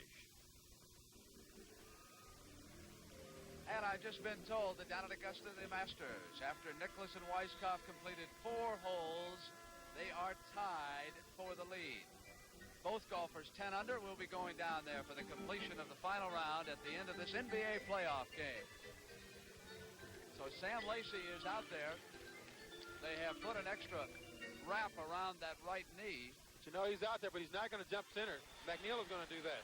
And I've just been told that down at Augusta, the Masters, after Nicklaus and Weiskopf completed 4 holes, they are tied for the lead. Both golfers 10 under will be going down there for the completion of the final round at the end of this NBA playoff game. So Sam Lacey is out there. They have put an extra wrap around that right knee. But you know he's out there, but he's not going to jump center. McNeil is going to do that.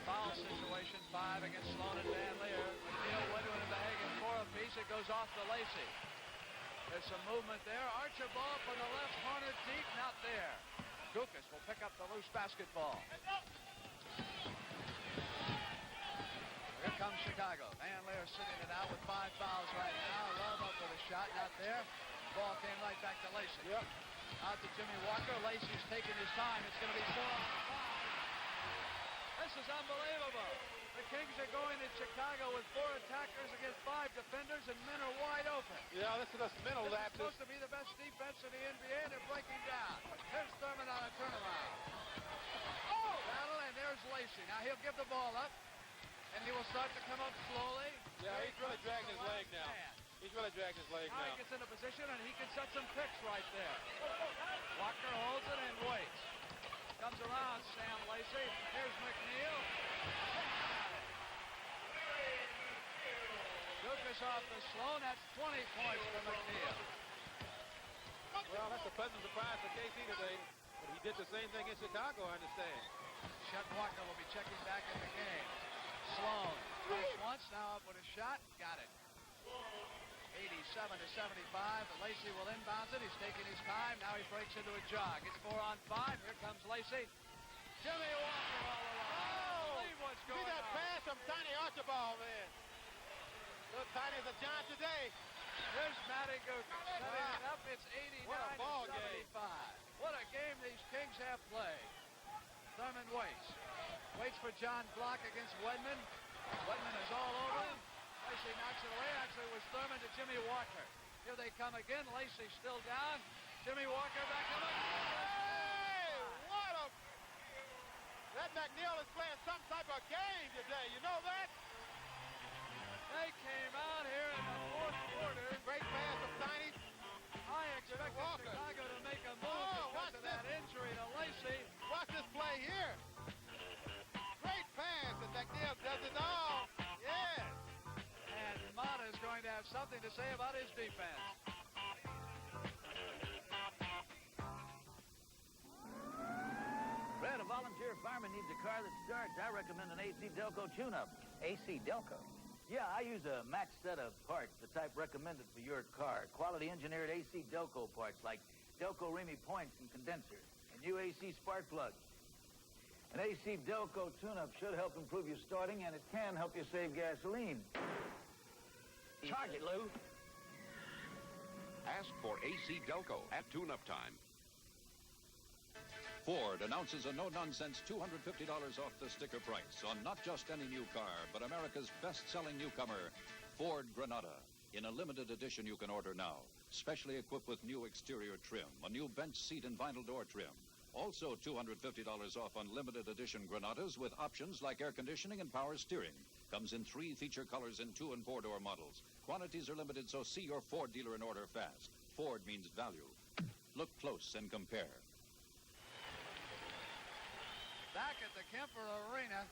Foul situation, 5 against Sloan and Van Leer. McNeil, Wedwin, and Behagen for a piece. It goes off to Lacey. There's some movement there. Archibald from the left corner, deep, not there. Dukas will pick up the loose basketball. Here comes Chicago. Van Leer sitting it out with 5 fouls right now. Love up with a shot, not there. Ball came right back to Lacey. Yep. Out to Jimmy Walker. Lacey's taking his time. It's going to be 4 on 5. This is unbelievable. The Kings are going to Chicago with 4 attackers against 5 defenders, and men are wide open. Yeah, this is a mental lapse. This is supposed to be the best defense in the NBA, and they're breaking down. Here's Thurman on a turnaround. Oh! Battle, and there's Lacey. Now he'll give the ball up, and he will start to come up slowly. Yeah, he's really dragging his leg now. He's really dragging his leg now. He gets into position, and he can set some picks right there. Walker holds it and waits. Comes around, Sam Lacey. Here's McNeil. Dukas off the Sloan. That's 20 points for McNeil. Well, that's a pleasant surprise for KC today. But he did the same thing in Chicago, I understand. Chet Walker will be checking back in the game. Sloan takes once, now up with a shot. Got it. 87 to 75. But Lacey will inbound it. He's taking his time. Now he breaks into a jog. It's 4 on 5. Here comes Lacey. Jimmy Walker all around. See what's going on. See that pass from Tiny Archibald, man. Little Tiny is a giant today. Here's Matty Dukas setting it up. It's 89 what a ball to 75. Game. What a game these Kings have played. Thurman waits. Waits for John Block against Wedman. Wedman is all over him. Lacey knocks it away. Actually, it was Thurman to Jimmy Walker. Here they come again. Lacey still down. Jimmy Walker back in it. Hey, what a... That McNeil is playing some type of game today. You know that? They came out here in the 4th quarter. Great pass from Tiny. I expected Chicago to make a move because of that injury to Lacey. Watch this play here. Great pass, and McNeil does it all. Yes. And Mata is going to have something to say about his defense. Brad, a volunteer fireman needs a car that starts. I recommend an AC Delco tune-up. AC Delco? Yeah, I use a matched set of parts, the type recommended for your car. Quality engineered AC Delco parts like Delco Remy points and condensers, and UAC spark plugs. An AC Delco tune-up should help improve your starting, and it can help you save gasoline. Charge it, Lou. Ask for AC Delco at tune-up time. Ford announces a no-nonsense $250 off the sticker price on not just any new car, but America's best-selling newcomer, Ford Granada. In a limited edition you can order now, specially equipped with new exterior trim, a new bench seat and vinyl door trim. Also $250 off on limited edition Granadas with options like air conditioning and power steering. Comes in 3 feature colors in 2- and 4-door models. Quantities are limited, so see your Ford dealer and order fast. Ford means value. Look close and compare. Back at the Kemper Arena,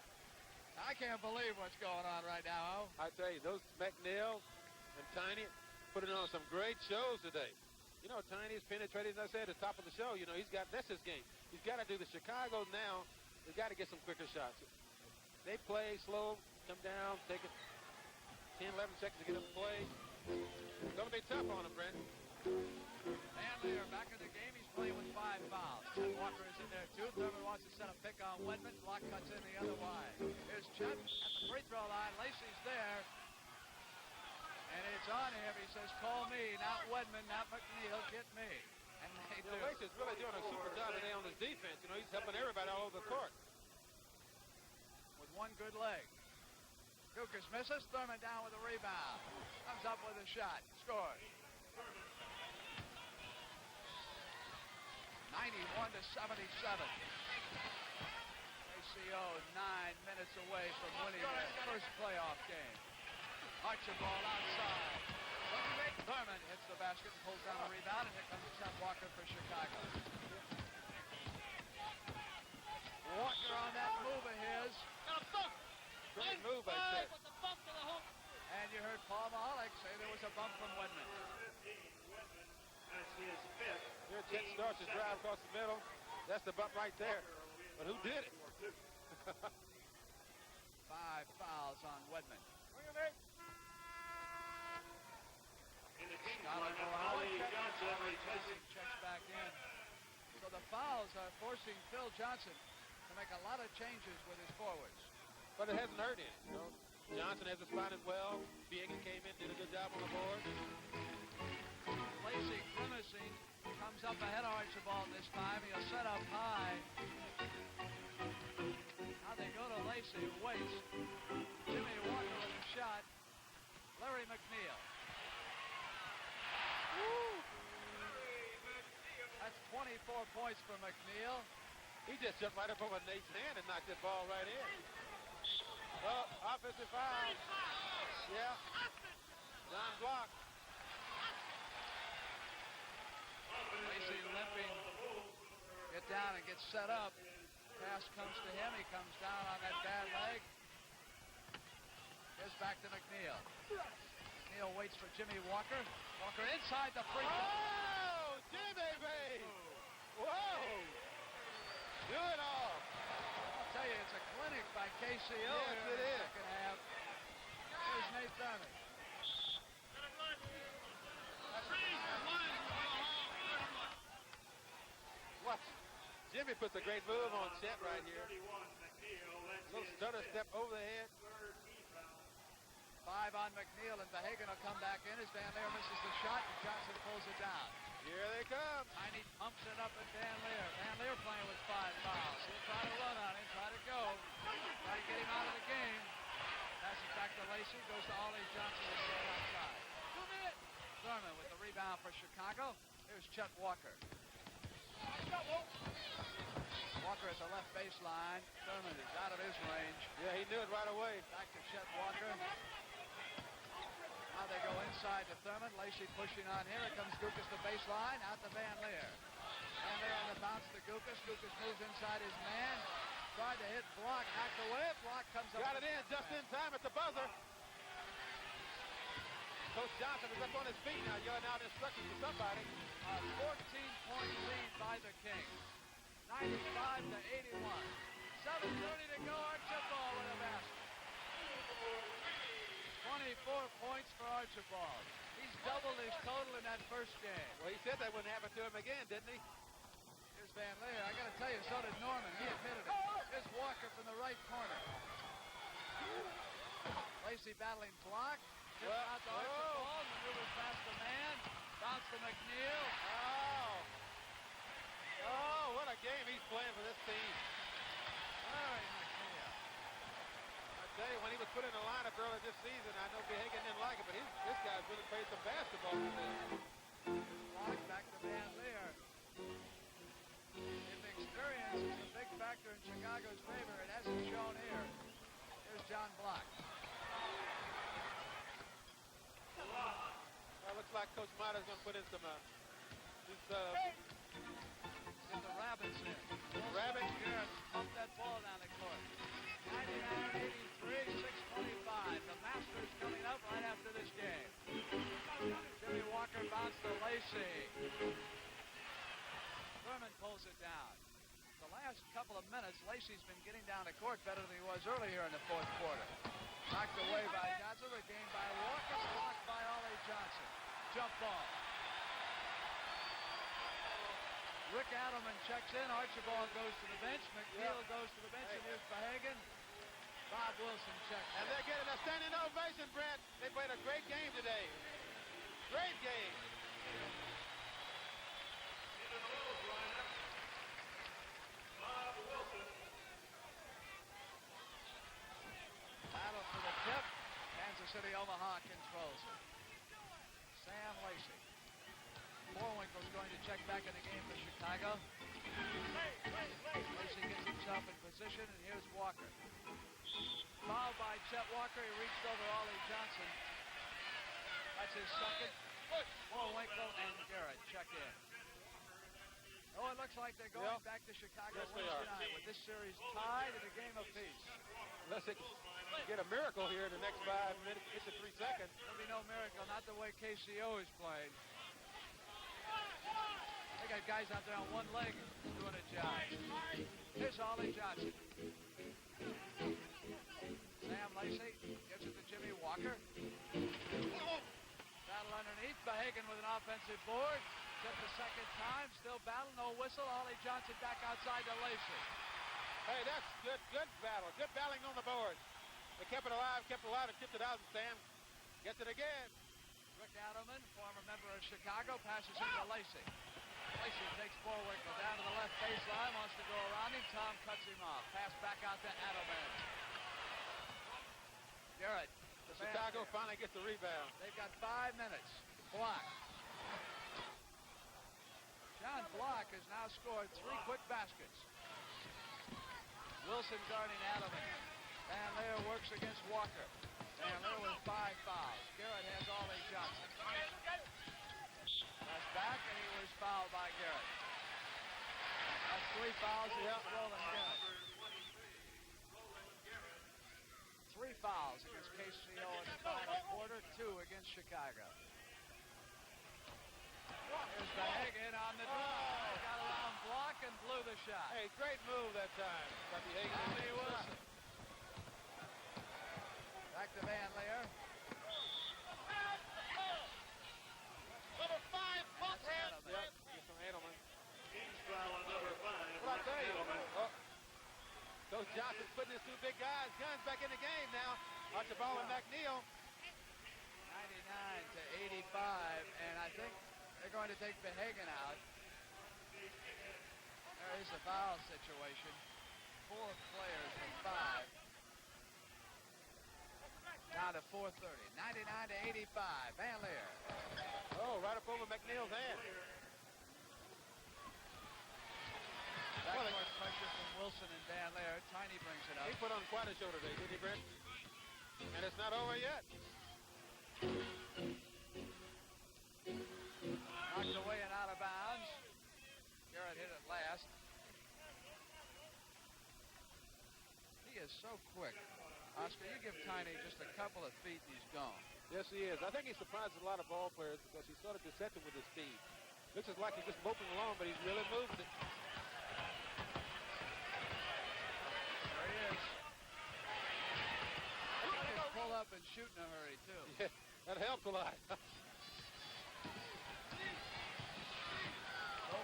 I can't believe what's going on right now. I tell you, those McNeil and Tiny putting on some great shows today. You know, Tiny's penetrated, as I said, at the top of the show. You know, that's his game. He's got to do the Chicago now. He's got to get some quicker shots. They play slow, come down, take it 10, 11 seconds to get them to play. It's going to be tough on him, Brent. Van Leer back in the game. He's playing with 5 fouls. Chet Walker is in there, too. Thurman wants to set a pick on Wedman. Block cuts in the other wide. Here's Chet at the free throw line. Lacey's there. And it's on him. He says, call me, not Wedman, not McNeil, get me. And they do. Lacey's really doing a super job today on his defense. You know, he's helping everybody all over the court. With one good leg. Dukas misses. Thurman down with a rebound. Comes up with a shot. Scores. 91-77. ACO 9 minutes away from winning their first playoff game. Archibald outside. Thurman hits the basket and pulls down a rebound, and here comes Chet Walker for Chicago. Walker on that move of his. Great move by Chet. And you heard Paul Mahalik say there was a bump from Wedman. Here Chet starts his drive across the middle. That's the bump right there. But who did it? 5 fouls on Wedman. Checks back in. So the fouls are forcing Phil Johnson to make a lot of changes with his forwards. But it hasn't hurt him, you know. Johnson has responded well. Biega came in, did a good job on the board. Lacey grimacing, comes up ahead of Archibald this time. He'll set up high. Now they go to Lacey, who waits. Jimmy Walker with a shot. Larry McNeil. Woo! That's 24 points for McNeil. He just jumped right up over Nate's hand and knocked that ball right in. Oh, offensive foul. Yeah. John block. Lacey limping. Get down and get set up. Pass comes to him. He comes down on that bad leg. Here's back to McNeil. McNeil waits for Jimmy Walker. Walker inside the free throw. Oh, Jimmy, baby. Whoa. Do it all. I'll tell you, it's a clinic by KCO. Yes, it is. Second half. Here's Nate Thurman. Watch. Jimmy puts a great move on Chet right here. Little stutter step over the head. 5 on McNeil, and Behagan will come back in as Van Leer misses the shot, and Johnson pulls it down. Here they come. Tiny pumps it up at Van Leer. Van Leer playing with 5 fouls. He'll try to run on him, try to go. Try to get him out of the game. Passes back to Lacey, goes to Ollie Johnson and goes outside. Thurman with the rebound for Chicago. Here's Chet Walker. Walker at the left baseline. Thurman is out of his range. Yeah, he knew it right away. Back to Chet Walker. Now they go inside to Thurman. Lacey pushing on here. Here comes Dukas to baseline. Out to Van Leer. Van Leer on the bounce to Dukas. Dukas moves inside his man. Tried to hit block. Knocked away. Block comes up. Got it in just in time at the buzzer. Coach Johnson is up on his feet now, yelling out instructions to somebody. A 14-point lead by the Kings. 95-81. 7:30 to go. Archibald with a basket. 24 points for Archibald. He's doubled his total in that first game. Well, he said that wouldn't happen to him again, didn't he? Here's Van Leer. I got to tell you, so did Norman. He admitted it. Here's Walker from the right corner. Lacey battling block. Gets out to Archibald. Maneuvers past the man. Bounce to McNeil. Oh, what a hard game he's playing for this team. I tell you, when he was put in the lineup earlier this season, I know Behagan didn't like it, but this guy's really played some basketball today. Block back to Van Leer. If experience is a big factor in Chicago's favor, it hasn't shown here. Here's John Block. Well, looks like Coach Mata's going to put in some, Get the Rabbits in. Rabbits. Garrett pumped that ball down the court. 99-83, 6:25. The Masters coming up right after this game. Jimmy Walker bounced to Lacey. Furman pulls it down. The last couple of minutes, Lacey's been getting down the court better than he was earlier in the fourth quarter. Knocked away by Johnson, regained by Walker, blocked by Ollie Johnson. Jump ball. Rick Adelman checks in. Archibald goes to the bench. McNeil goes to the bench, and here's Behagan. Bob Wilson checks in. And they're getting a standing ovation, Brett. They played a great game today. Great game. Battle for the tip. Kansas City, Omaha controls it. Sam Lacey. Warwinkle's going to check back in the game for Chicago. Lacey gets himself in position, and here's Walker. Fouled by Chet Walker. He reached over Ollie Johnson. That's his second. Warwinkle and Garrett check in. Oh, it looks like they're going back to Chicago Wednesday night with this series tied in a game of peace. Unless they get a miracle here in the next 5 minutes, 3 seconds. There'll be no miracle, not the way KCO is playing. They got guys out there on one leg doing a job. Here's Ollie Johnson. Sam Lacey gives it to Jimmy Walker. Battle underneath. Behagan with an offensive board. Set the second time. Still battle. No whistle. Ollie Johnson back outside to Lacey. Hey, that's good battle. Good battling on the board. They kept it alive, and tipped it out, and Sam gets it again. Rick Adelman, former member of Chicago, passes it to Lacey. Lacey takes Warwinkle down to the left baseline, wants to go around him. Tom cuts him off. Pass back out to Adelman. Garrett. Chicago finally gets the rebound. They've got 5 minutes. Block. John Block has now scored 3 quick baskets. Wilson guarding Adelman. Van Leer works against Walker. Van Leer with 5 fouls. Garrett has Ollie Johnson. That's back, and he was fouled by Garrett. That's 3 fouls against Roland Garrett. 3 fouls against KCO in the final quarter, 2 against Chicago. Here's Behagan on the drive. Got around Block and blew the shot. Hey, great move that time by Behagan. Tommy Wilson. Back to Van Leer. Number 5, Buck hands. Yep, get some Adelman. Well, I tell you, Coach Johnson's putting his 2 big guns back in the game now. Archibald and McNeil. 99-85, and I think they're going to take Behagan out. There is a foul situation. 4 players with 5. Down to 4:30. 99-85. Van Leer. Oh, right up over McNeil's hand. Backcourt pressure from Wilson and Van Leer. Tiny brings it up. He put on quite a show today, didn't he, Brent? And it's not over yet. Knocked away and out of bounds. Garrett hit it last. He is so quick. Oscar, you give Tiny just a couple of feet and he's gone. Yes, he is. I think he surprises a lot of ball players because he's sort of deceptive with his speed. Looks like he's just moping along, but he's really moving it. There he is. He can pull up and shoot in a hurry, too. Yeah, that helps a lot.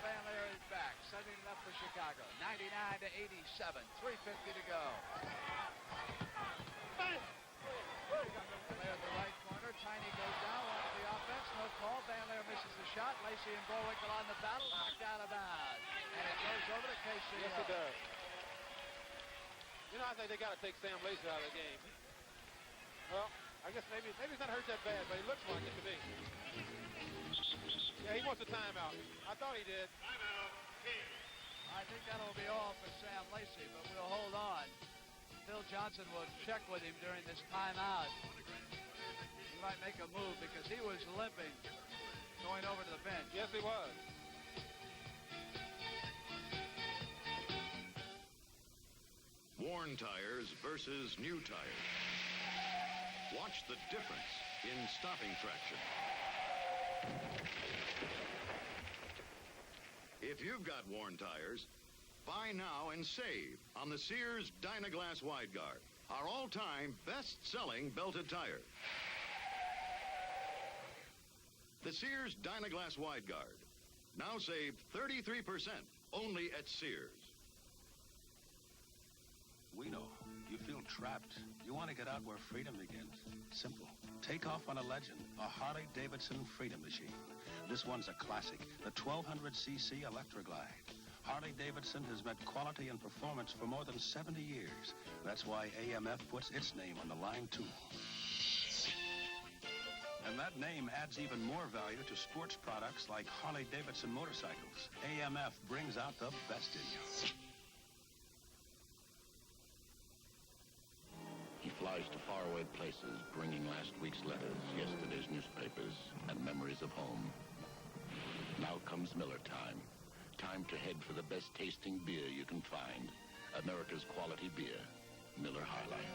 Van Leer is back, setting it up for Chicago. 99-87, 3:50 to go. Leer at the right corner. Tiny goes down, wants the offense, no call. Van Leer misses the shot. Lacey and Bullwinkle on the battle. Knocked out of bounds. And it goes over to KC. Yes, it does. You know, I think they got to take Sam Lacey out of the game. Well, I guess maybe he's not hurt that bad, but he looks like it to me. Yeah, he wants a timeout. I thought he did. Timeout, King. I think that'll be all for Sam Lacey, but we'll hold on. Phil Johnson will check with him during this timeout. He might make a move because he was limping going over to the bench. Yes, he was. Worn tires versus new tires. Watch the difference in stopping traction. If you've got worn tires, buy now and save on the Sears Dynaglass Wide Guard, our all-time best-selling belted tire. The Sears Dynaglass Wide Guard. Now save 33% only at Sears. We know. You feel trapped. You want to get out where freedom begins. Simple. Take off on a legend, a Harley-Davidson Freedom Machine. This one's a classic, the 1200cc Electroglide. Harley-Davidson has met quality and performance for more than 70 years. That's why AMF puts its name on the line, too. And that name adds even more value to sports products like Harley-Davidson motorcycles. AMF brings out the best in you. He flies to faraway places, bringing last week's letters, yesterday's newspapers, and memories of home. Now comes Miller time. Time to head for the best tasting beer you can find. America's quality beer, Miller High Life.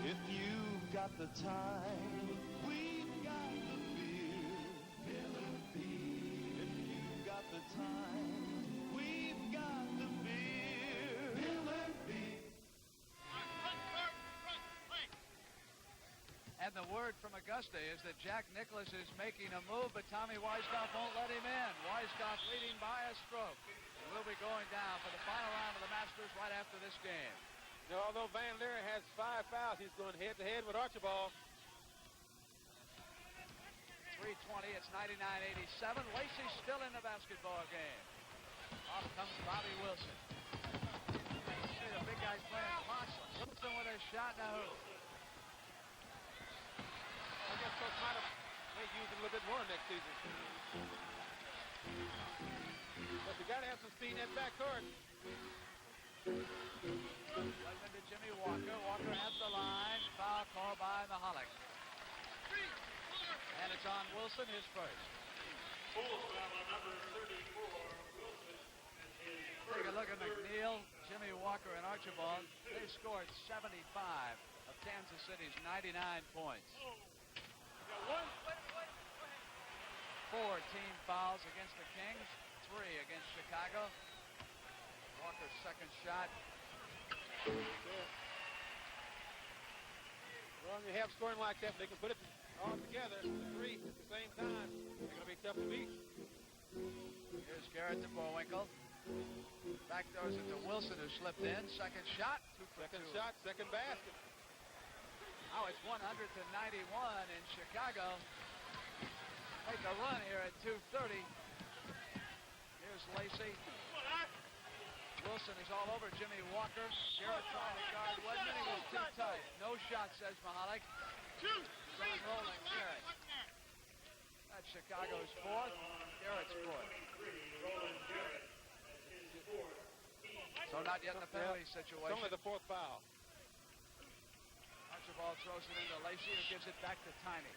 If you've got the time, we've got the beer, Miller Beer. If you've got the time, we've got the beer, Miller Beer. And the word from Augusta is that Jack Nicklaus is making a move, but Tommy Weisskopf won't let him in. Weisskopf leading by a stroke. We'll be going down for the final round of the Masters right after this game. Now, although Van Leer has 5 fouls, he's going head-to-head with Archibald. 3:20, it's 99-87. Lacey's still in the basketball game. Off comes Bobby Wilson. See the big guys playing Ponson. Wilson with a shot now. I guess Coach might have used him a little bit more next season. But you got to have some speed in that backcourt. Left into Jimmy Walker. Walker at the line. Foul call by Mahalik. And it's on Wilson, his first. Full foul on number 34, Wilson. Take a look at McNeil, Jimmy Walker, and Archibald. They've scored 75 of Kansas City's 99 points. 4 team fouls against the Kings, 3 against Chicago. Walker's second shot. Well, when you have scoring like that, they can put it all together, 3 at the same time. They're going to be tough to beat. Here's Garrett to Bullwinkle. Backdoors it to Wilson, who slipped in. Second shot, 2 for 2. Second shot, second basket. Now it's 100-91 in Chicago. Make a run here at 2:30. Here's Lacey. Wilson is all over Jimmy Walker. Garrett trying to guard Wedman. He was too tight. No shot, says Mahalik. He's on rolling Garrett. That's Chicago's 4th. Garrett's 4th. So not yet in the penalty situation. It's only the 4th foul. Archibald throws it into Lacey, who gives it back to Tiny.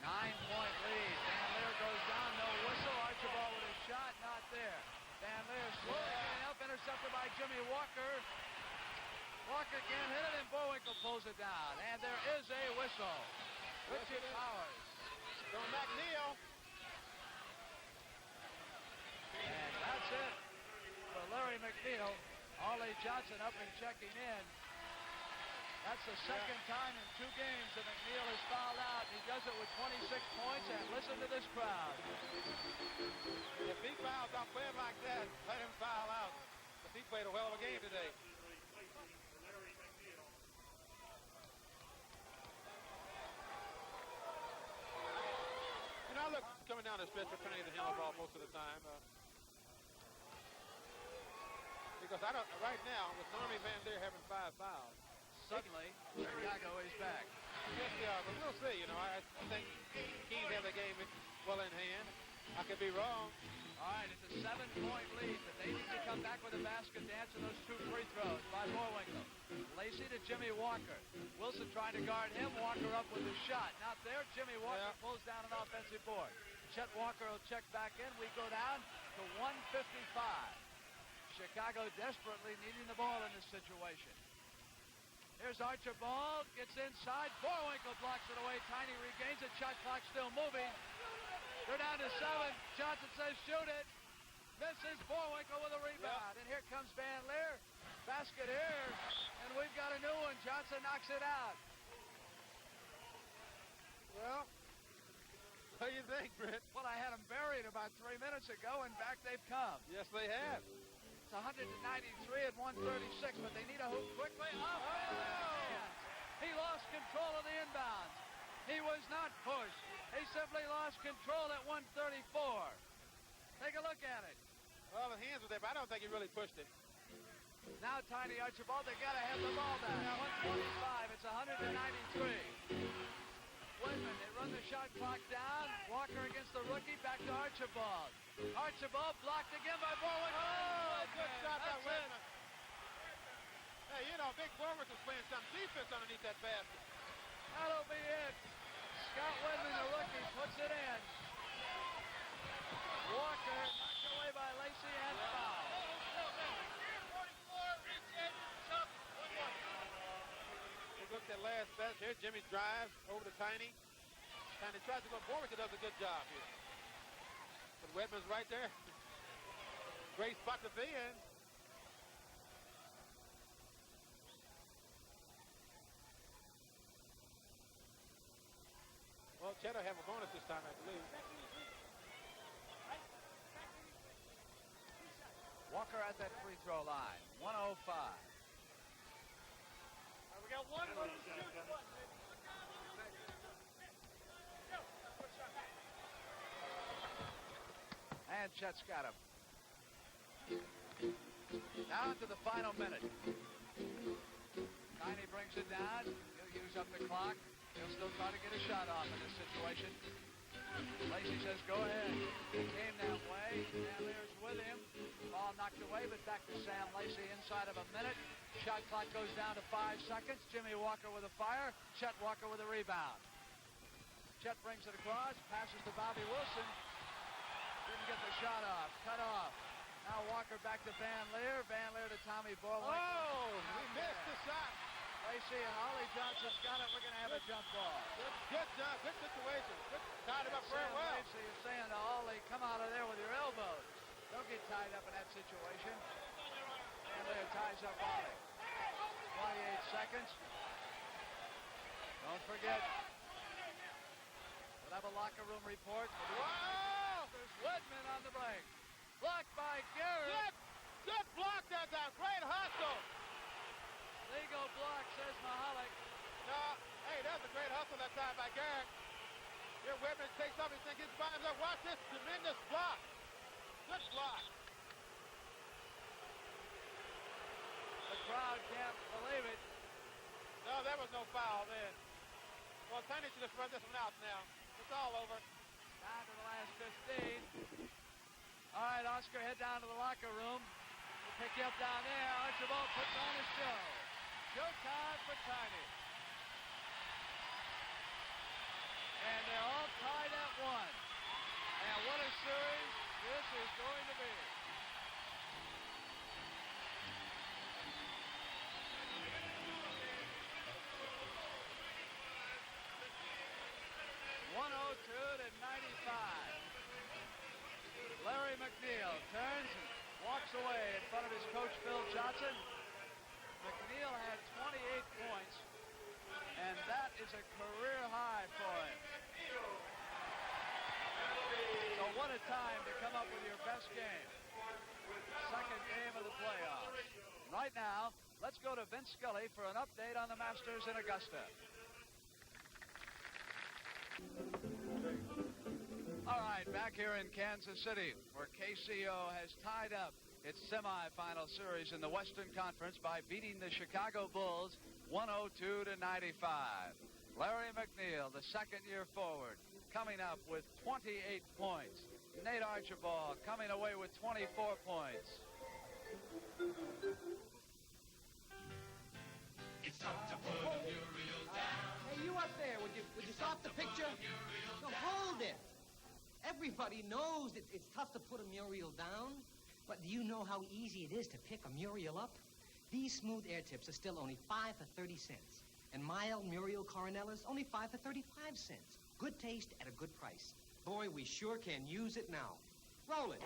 9-point lead. Van Leer goes down, no whistle. Archibald with a shot, not there. Van Leer slowly getting up, intercepted by Jimmy Walker. Walker can't hit it, and Bullwinkle pulls it down. And there is a whistle. Richard Powers. From McNeil. And that's it for Larry McNeil. Ollie Johnson up and checking in. That's the second time in 2 games that McNeil has fouled out. He does it with 26 points, and listen to this crowd. If he fouls off playing like that, let him foul out. But he played a hell of a game today. You know, I Well, coming down the stretch, we're trying to handle the ball most of the time. Because right now, with Normie Van Leer having 5 fouls, suddenly Chicago is back. Yes, they are, but we'll see. You know, I think Kings have the game well in hand. I could be wrong. All right, it's a 7-point lead, but they need to come back with a basket to answer those 2 free throws by Boerwinkle. Lacey to Jimmy Walker. Wilson trying to guard him. Walker up with a shot. Not there. Jimmy Walker pulls down an offensive board. Chet Walker will check back in. We go down to 155. Chicago desperately needing the ball in this situation. Here's Archibald, gets inside. Boerwinkle blocks it away. Tiny regains it. Shot clock still moving. They're down to 7. Johnson says shoot it. Misses. Boerwinkle with a rebound. And here comes Van Leer. Basket here. And we've got a new one. Johnson knocks it out. Well, what do you think, Britt? Well, I had them buried about 3 minutes ago, and back they've come. Yes, they have. It's 193 at 136, but they need a hoop quickly. He lost control of the inbounds. He was not pushed. He simply lost control at 134. Take a look at it. Well, the hands were there, but I don't think he really pushed it. Now Tiny Archibald, they got to have the ball back. 125, it's 193. Whitman, they run the shot clock down. Walker against the rookie, back to Archibald. Archibald blocked again by Boerwinkle. Oh, good shot by Whitman. Hey, you know, Big Boerwinkle was playing some defense underneath that basket. That'll be it. Scott Whitman, the rookie, puts it in. Walker knocked away by Lacey and foul. Look at last best here. Jimmy drives over to Tiny. Tiny tries to go. Boerwinkle does a good job here. But Whitman's right there. Great spot to be in. Well, Cheddar have a bonus this time, I believe. Walker at that free throw line. 105. We got one. And Chet's got him. Down to the final minute. Tiny brings it down. He'll use up the clock. He'll still try to get a shot off in this situation. Lacey says, go ahead. He came that way. Van Leer's with him. Ball knocked away, but back to Sam Lacey inside of a minute. Shot clock goes down to 5 seconds. Jimmy Walker with a fire. Chet Walker with a rebound. Chet brings it across. Passes to Bobby Wilson. Didn't get the shot off. Cut off. Now Walker back to Van Leer. Van Leer to Tommy Boerwinkle. Oh, he missed the shot. Lacey and Ollie Johnson's got it. We're going to have a jump ball. Good job. Good situation. Tied him up very well. Lacey is saying to Ollie, come out of there with your elbows. Don't get tied up in that situation. Van Leer ties up Ollie. 28 seconds. Don't forget. We'll have a locker room report. Wow! There's Whitman on the break. Blocked by Garrett. Good block that time. Great hustle. Legal block, says Mahalik. No, hey, that was a great hustle that time by Garrett. Here Whitman takes off. He thinks he's by himself. Watch this tremendous block. Good block. The crowd can't believe it. No, there was no foul then. Well, Tiny should have run this one out now. It's all over. Down to the last 15. All right, Oscar, head down to the locker room. We'll pick you up down there. Archibald puts on a show. Showtime for Tiny. And they're all tied at 1. And what a series this is going to be. Larry McNeil turns and walks away in front of his coach, Phil Johnson. McNeil had 28 points, and that is a career high for him. So what a time to come up with your best game. Second game of the playoffs. Right now, let's go to Vince Scully for an update on the Masters in Augusta. All back here in Kansas City, where KCO has tied up its semifinal series in the Western Conference by beating the Chicago Bulls 102-95. Larry McNeil, the second-year forward, coming up with 28 points. Nate Archibald coming away with 24 points. It's time to put a mural down. Hey, you up there, would you stop the picture? No, hold it. Everybody knows it's tough to put a mural down. But do you know how easy it is to pick a mural up? These smooth air tips are still only 5 for 30 cents. And mild Muriel Coronellas, only 5 for 35 cents. Good taste at a good price. Boy, we sure can use it now. Roll it.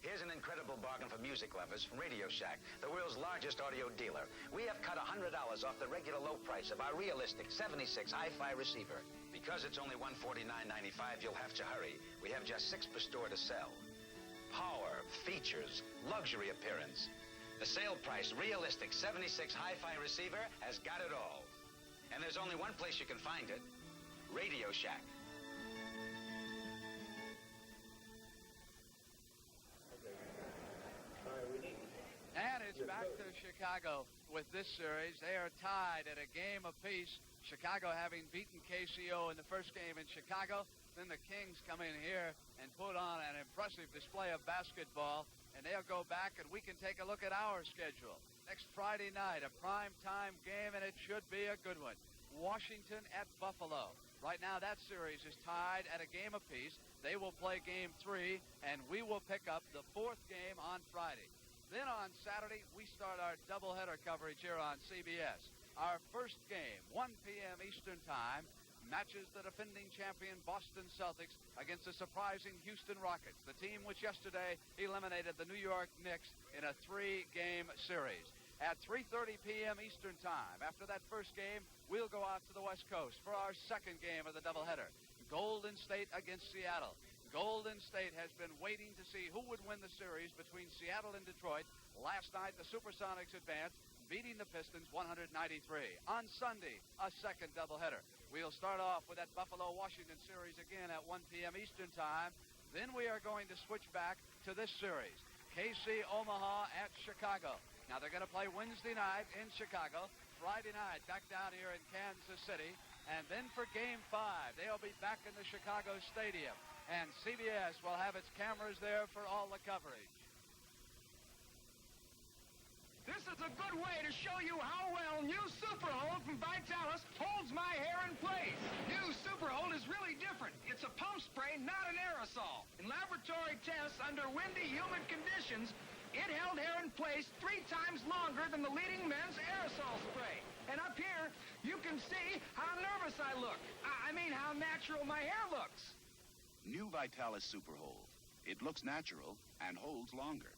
Here's an incredible bargain for music lovers from Radio Shack, the world's largest audio dealer. We have cut $100 off the regular low price of our realistic 76 hi-fi receiver. Because it's only $149.95, you'll have to hurry. We have just 6 per store to sell. Power, features, luxury appearance. The sale price realistic 76 hi-fi receiver has got it all. And there's only one place you can find it. Radio Shack. And it's back to Chicago with this series. They are tied at a game apiece. Chicago having beaten KCO in the first game in Chicago. Then the Kings come in here and put on an impressive display of basketball. And they'll go back and we can take a look at our schedule. Next Friday night, a prime-time game, and it should be a good one. Washington at Buffalo. Right now, that series is tied at a game apiece. They will play game 3, and we will pick up the 4th game on Friday. Then on Saturday, we start our doubleheader coverage here on CBS. Our first game, 1 p.m. Eastern Time, matches the defending champion Boston Celtics against the surprising Houston Rockets, the team which yesterday eliminated the New York Knicks in a 3-game series. At 3:30 p.m. Eastern Time, after that first game, we'll go out to the West Coast for our second game of the doubleheader. Golden State against Seattle. Golden State has been waiting to see who would win the series between Seattle and Detroit. Last night, the Supersonics advanced, beating the Pistons 193. On Sunday, a second doubleheader. We'll start off with that Buffalo-Washington series again at 1 p.m. Eastern Time. Then we are going to switch back to this series. KC Omaha at Chicago. Now, they're going to play Wednesday night in Chicago. Friday night back down here in Kansas City. And then for Game 5, they'll be back in the Chicago Stadium. And CBS will have its cameras there for all the coverage. This is a good way to show you how well new Super Hold from Vitalis holds my hair in place. New Super Hold is really different. It's a pump spray, not an aerosol. In laboratory tests under windy, humid conditions, it held hair in place 3 times longer than the leading men's aerosol spray. And up here, you can see how nervous I look. I mean, how natural my hair looks. New Vitalis Super Hold. It looks natural and holds longer.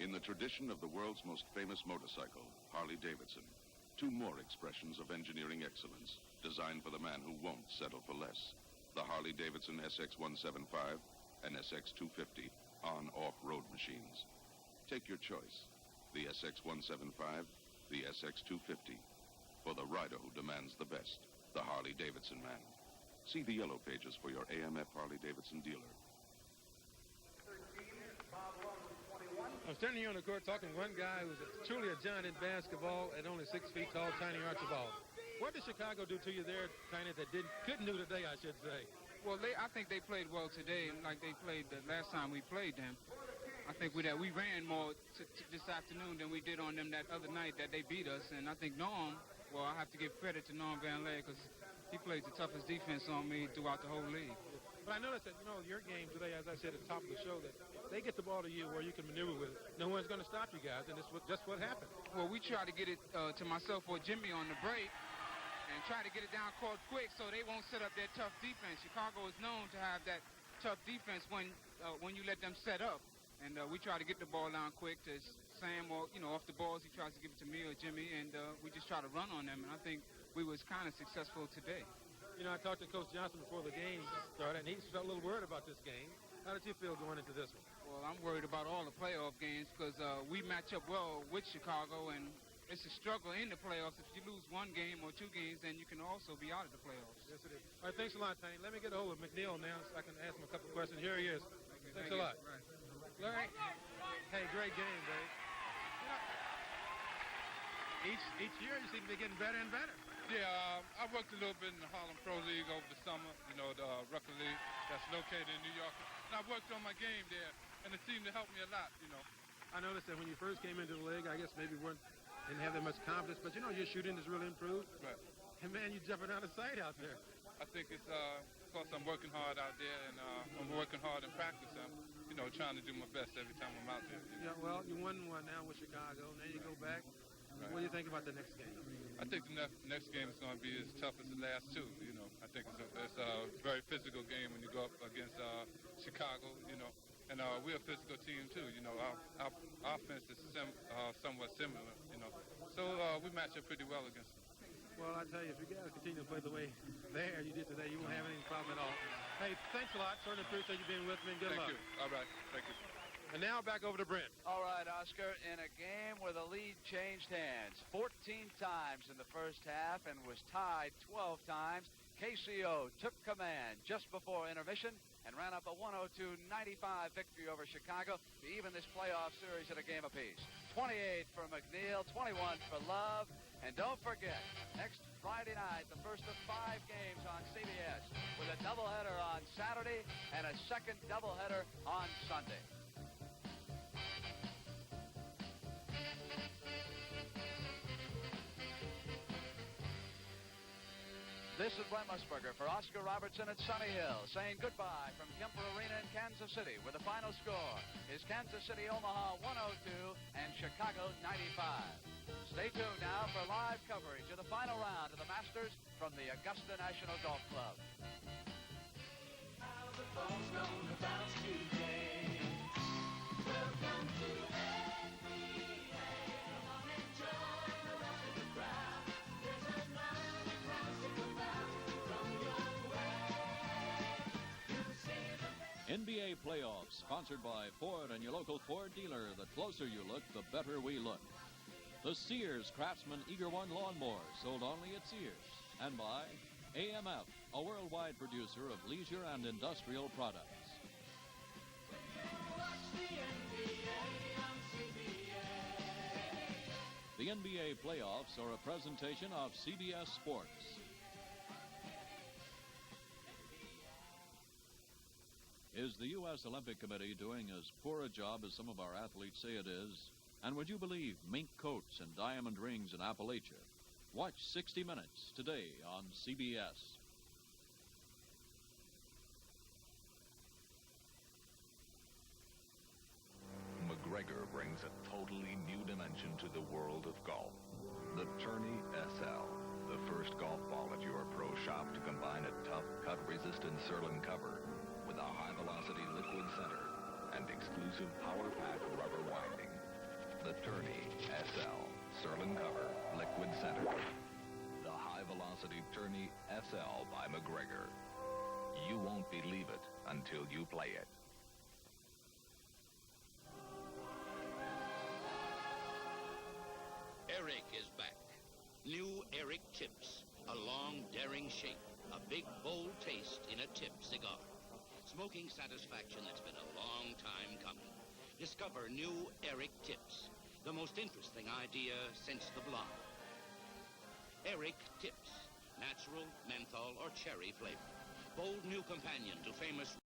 In the tradition of the world's most famous motorcycle, Harley-Davidson, 2 more expressions of engineering excellence designed for the man who won't settle for less. The Harley-Davidson SX-175 and SX-250 on-off-road machines. Take your choice, the SX-175, the SX-250, for the rider who demands the best, the Harley-Davidson man. See the yellow pages for your AMF Harley-Davidson dealer. I'm standing here on the court talking to one guy who's truly a giant in basketball at only 6 feet tall, Tiny Archibald. What did Chicago do to you there, Tiny, that couldn't do today, I should say? Well, I think they played well today, like they played the last time we played them. I think we ran more this afternoon than we did on them that other night that they beat us. And I think Norm, well, I have to give credit to Norm Van Laer because he plays the toughest defense on me throughout the whole league. But I noticed that, your game today, as I said at the top of the show, that they get the ball to you where you can maneuver with it. No one's going to stop you guys, and it's just what happened. Well, we try to get it to myself or Jimmy on the break and try to get it down court quick so they won't set up their tough defense. Chicago is known to have that tough defense when you let them set up. And we try to get the ball down quick to Sam or, off the balls. He tries to give it to me or Jimmy, and we just try to run on them. And I think we was kind of successful today. I talked to Coach Johnson before the game started, and he felt a little worried about this game. How did you feel going into this one? Well, I'm worried about all the playoff games because we match up well with Chicago, and it's a struggle in the playoffs. If you lose one game or two games, then you can also be out of the playoffs. Yes, it is. All right, thanks a lot, Tony. Let me get a hold of McNeil now so I can ask him a couple questions. Here he is. Thanks a lot. Right. Larry, hey, great game, babe. Each year you seem to be getting better and better. Yeah, I worked a little bit in the Harlem Pro League over the summer, you know, the Rucker League that's located in New York. And I worked on my game there, and it seemed to help me a lot, you know. I noticed that when you first came into the league, I guess maybe didn't have that much confidence, but you know your shooting has really improved. Right. And man, you're jumping out of sight out there. I think it's because I'm working hard out there, and I'm working hard in practice. I'm, you know, trying to do my best every time I'm out there. You know? Yeah, well, you won one now with Chicago. Now you go back. Right. What do you think about the next game? I think the next game is going to be as tough as the last two. You know, I think it's a very physical game when you go up against Chicago. You know, and we're a physical team too. You know, our offense is somewhat similar. You know, so we match up pretty well against them. Well, I tell you, if you guys continue to play the way you did today, you won't have any problem at all. Hey, thanks a lot. Certainly appreciate you being with me, and good luck. Thank you. All right. Thank you. And now back over to Brent. All right, Oscar, in a game where the lead changed hands 14 times in the first half and was tied 12 times, KCO took command just before intermission and ran up a 102-95 victory over Chicago to even this playoff series at a game apiece. 28 for McNeil, 21 for Love. And don't forget, next Friday night, the first of 5 games on CBS with a doubleheader on Saturday and a second doubleheader on Sunday. This is Brent Musburger for Oscar Robertson at Sunny Hill, saying goodbye from Kemper Arena in Kansas City, where the final score is Kansas City, Omaha 102 and Chicago 95. Stay tuned now for live coverage of the final round of the Masters from the Augusta National Golf Club. How the ball's gonna bounce today. Welcome to NBA. Come on and join the rest of the crowd. There's a line across the bound from your way. You see the NBA playoffs, sponsored by Ford and your local Ford dealer. The closer you look, the better we look. The Sears Craftsman Eager One Lawnmower, sold only at Sears. And by AMF, a worldwide producer of leisure and industrial products. The NBA playoffs are a presentation of CBS Sports. Is the U.S. Olympic Committee doing as poor a job as some of our athletes say it is? And would you believe mink coats and diamond rings in Appalachia? Watch 60 Minutes today on CBS. McGregor brings a totally new dimension to the world of golf. The Tourney SL, the first golf ball at your pro shop to combine a tough, cut-resistant Surlyn cover with a high-velocity liquid center and exclusive power-packed rubber winding. The Tourney SL, Surlyn cover, liquid center. The high-velocity Tourney SL by McGregor. You won't believe it until you play it. Eric is back. New Eric Tips. A long, daring shape. A big, bold taste in a tip cigar. Smoking satisfaction that's been a long time coming. Discover new Eric Tips. The most interesting idea since the blonde. Eric Tips. Natural, menthol, or cherry flavor. Bold new companion to famous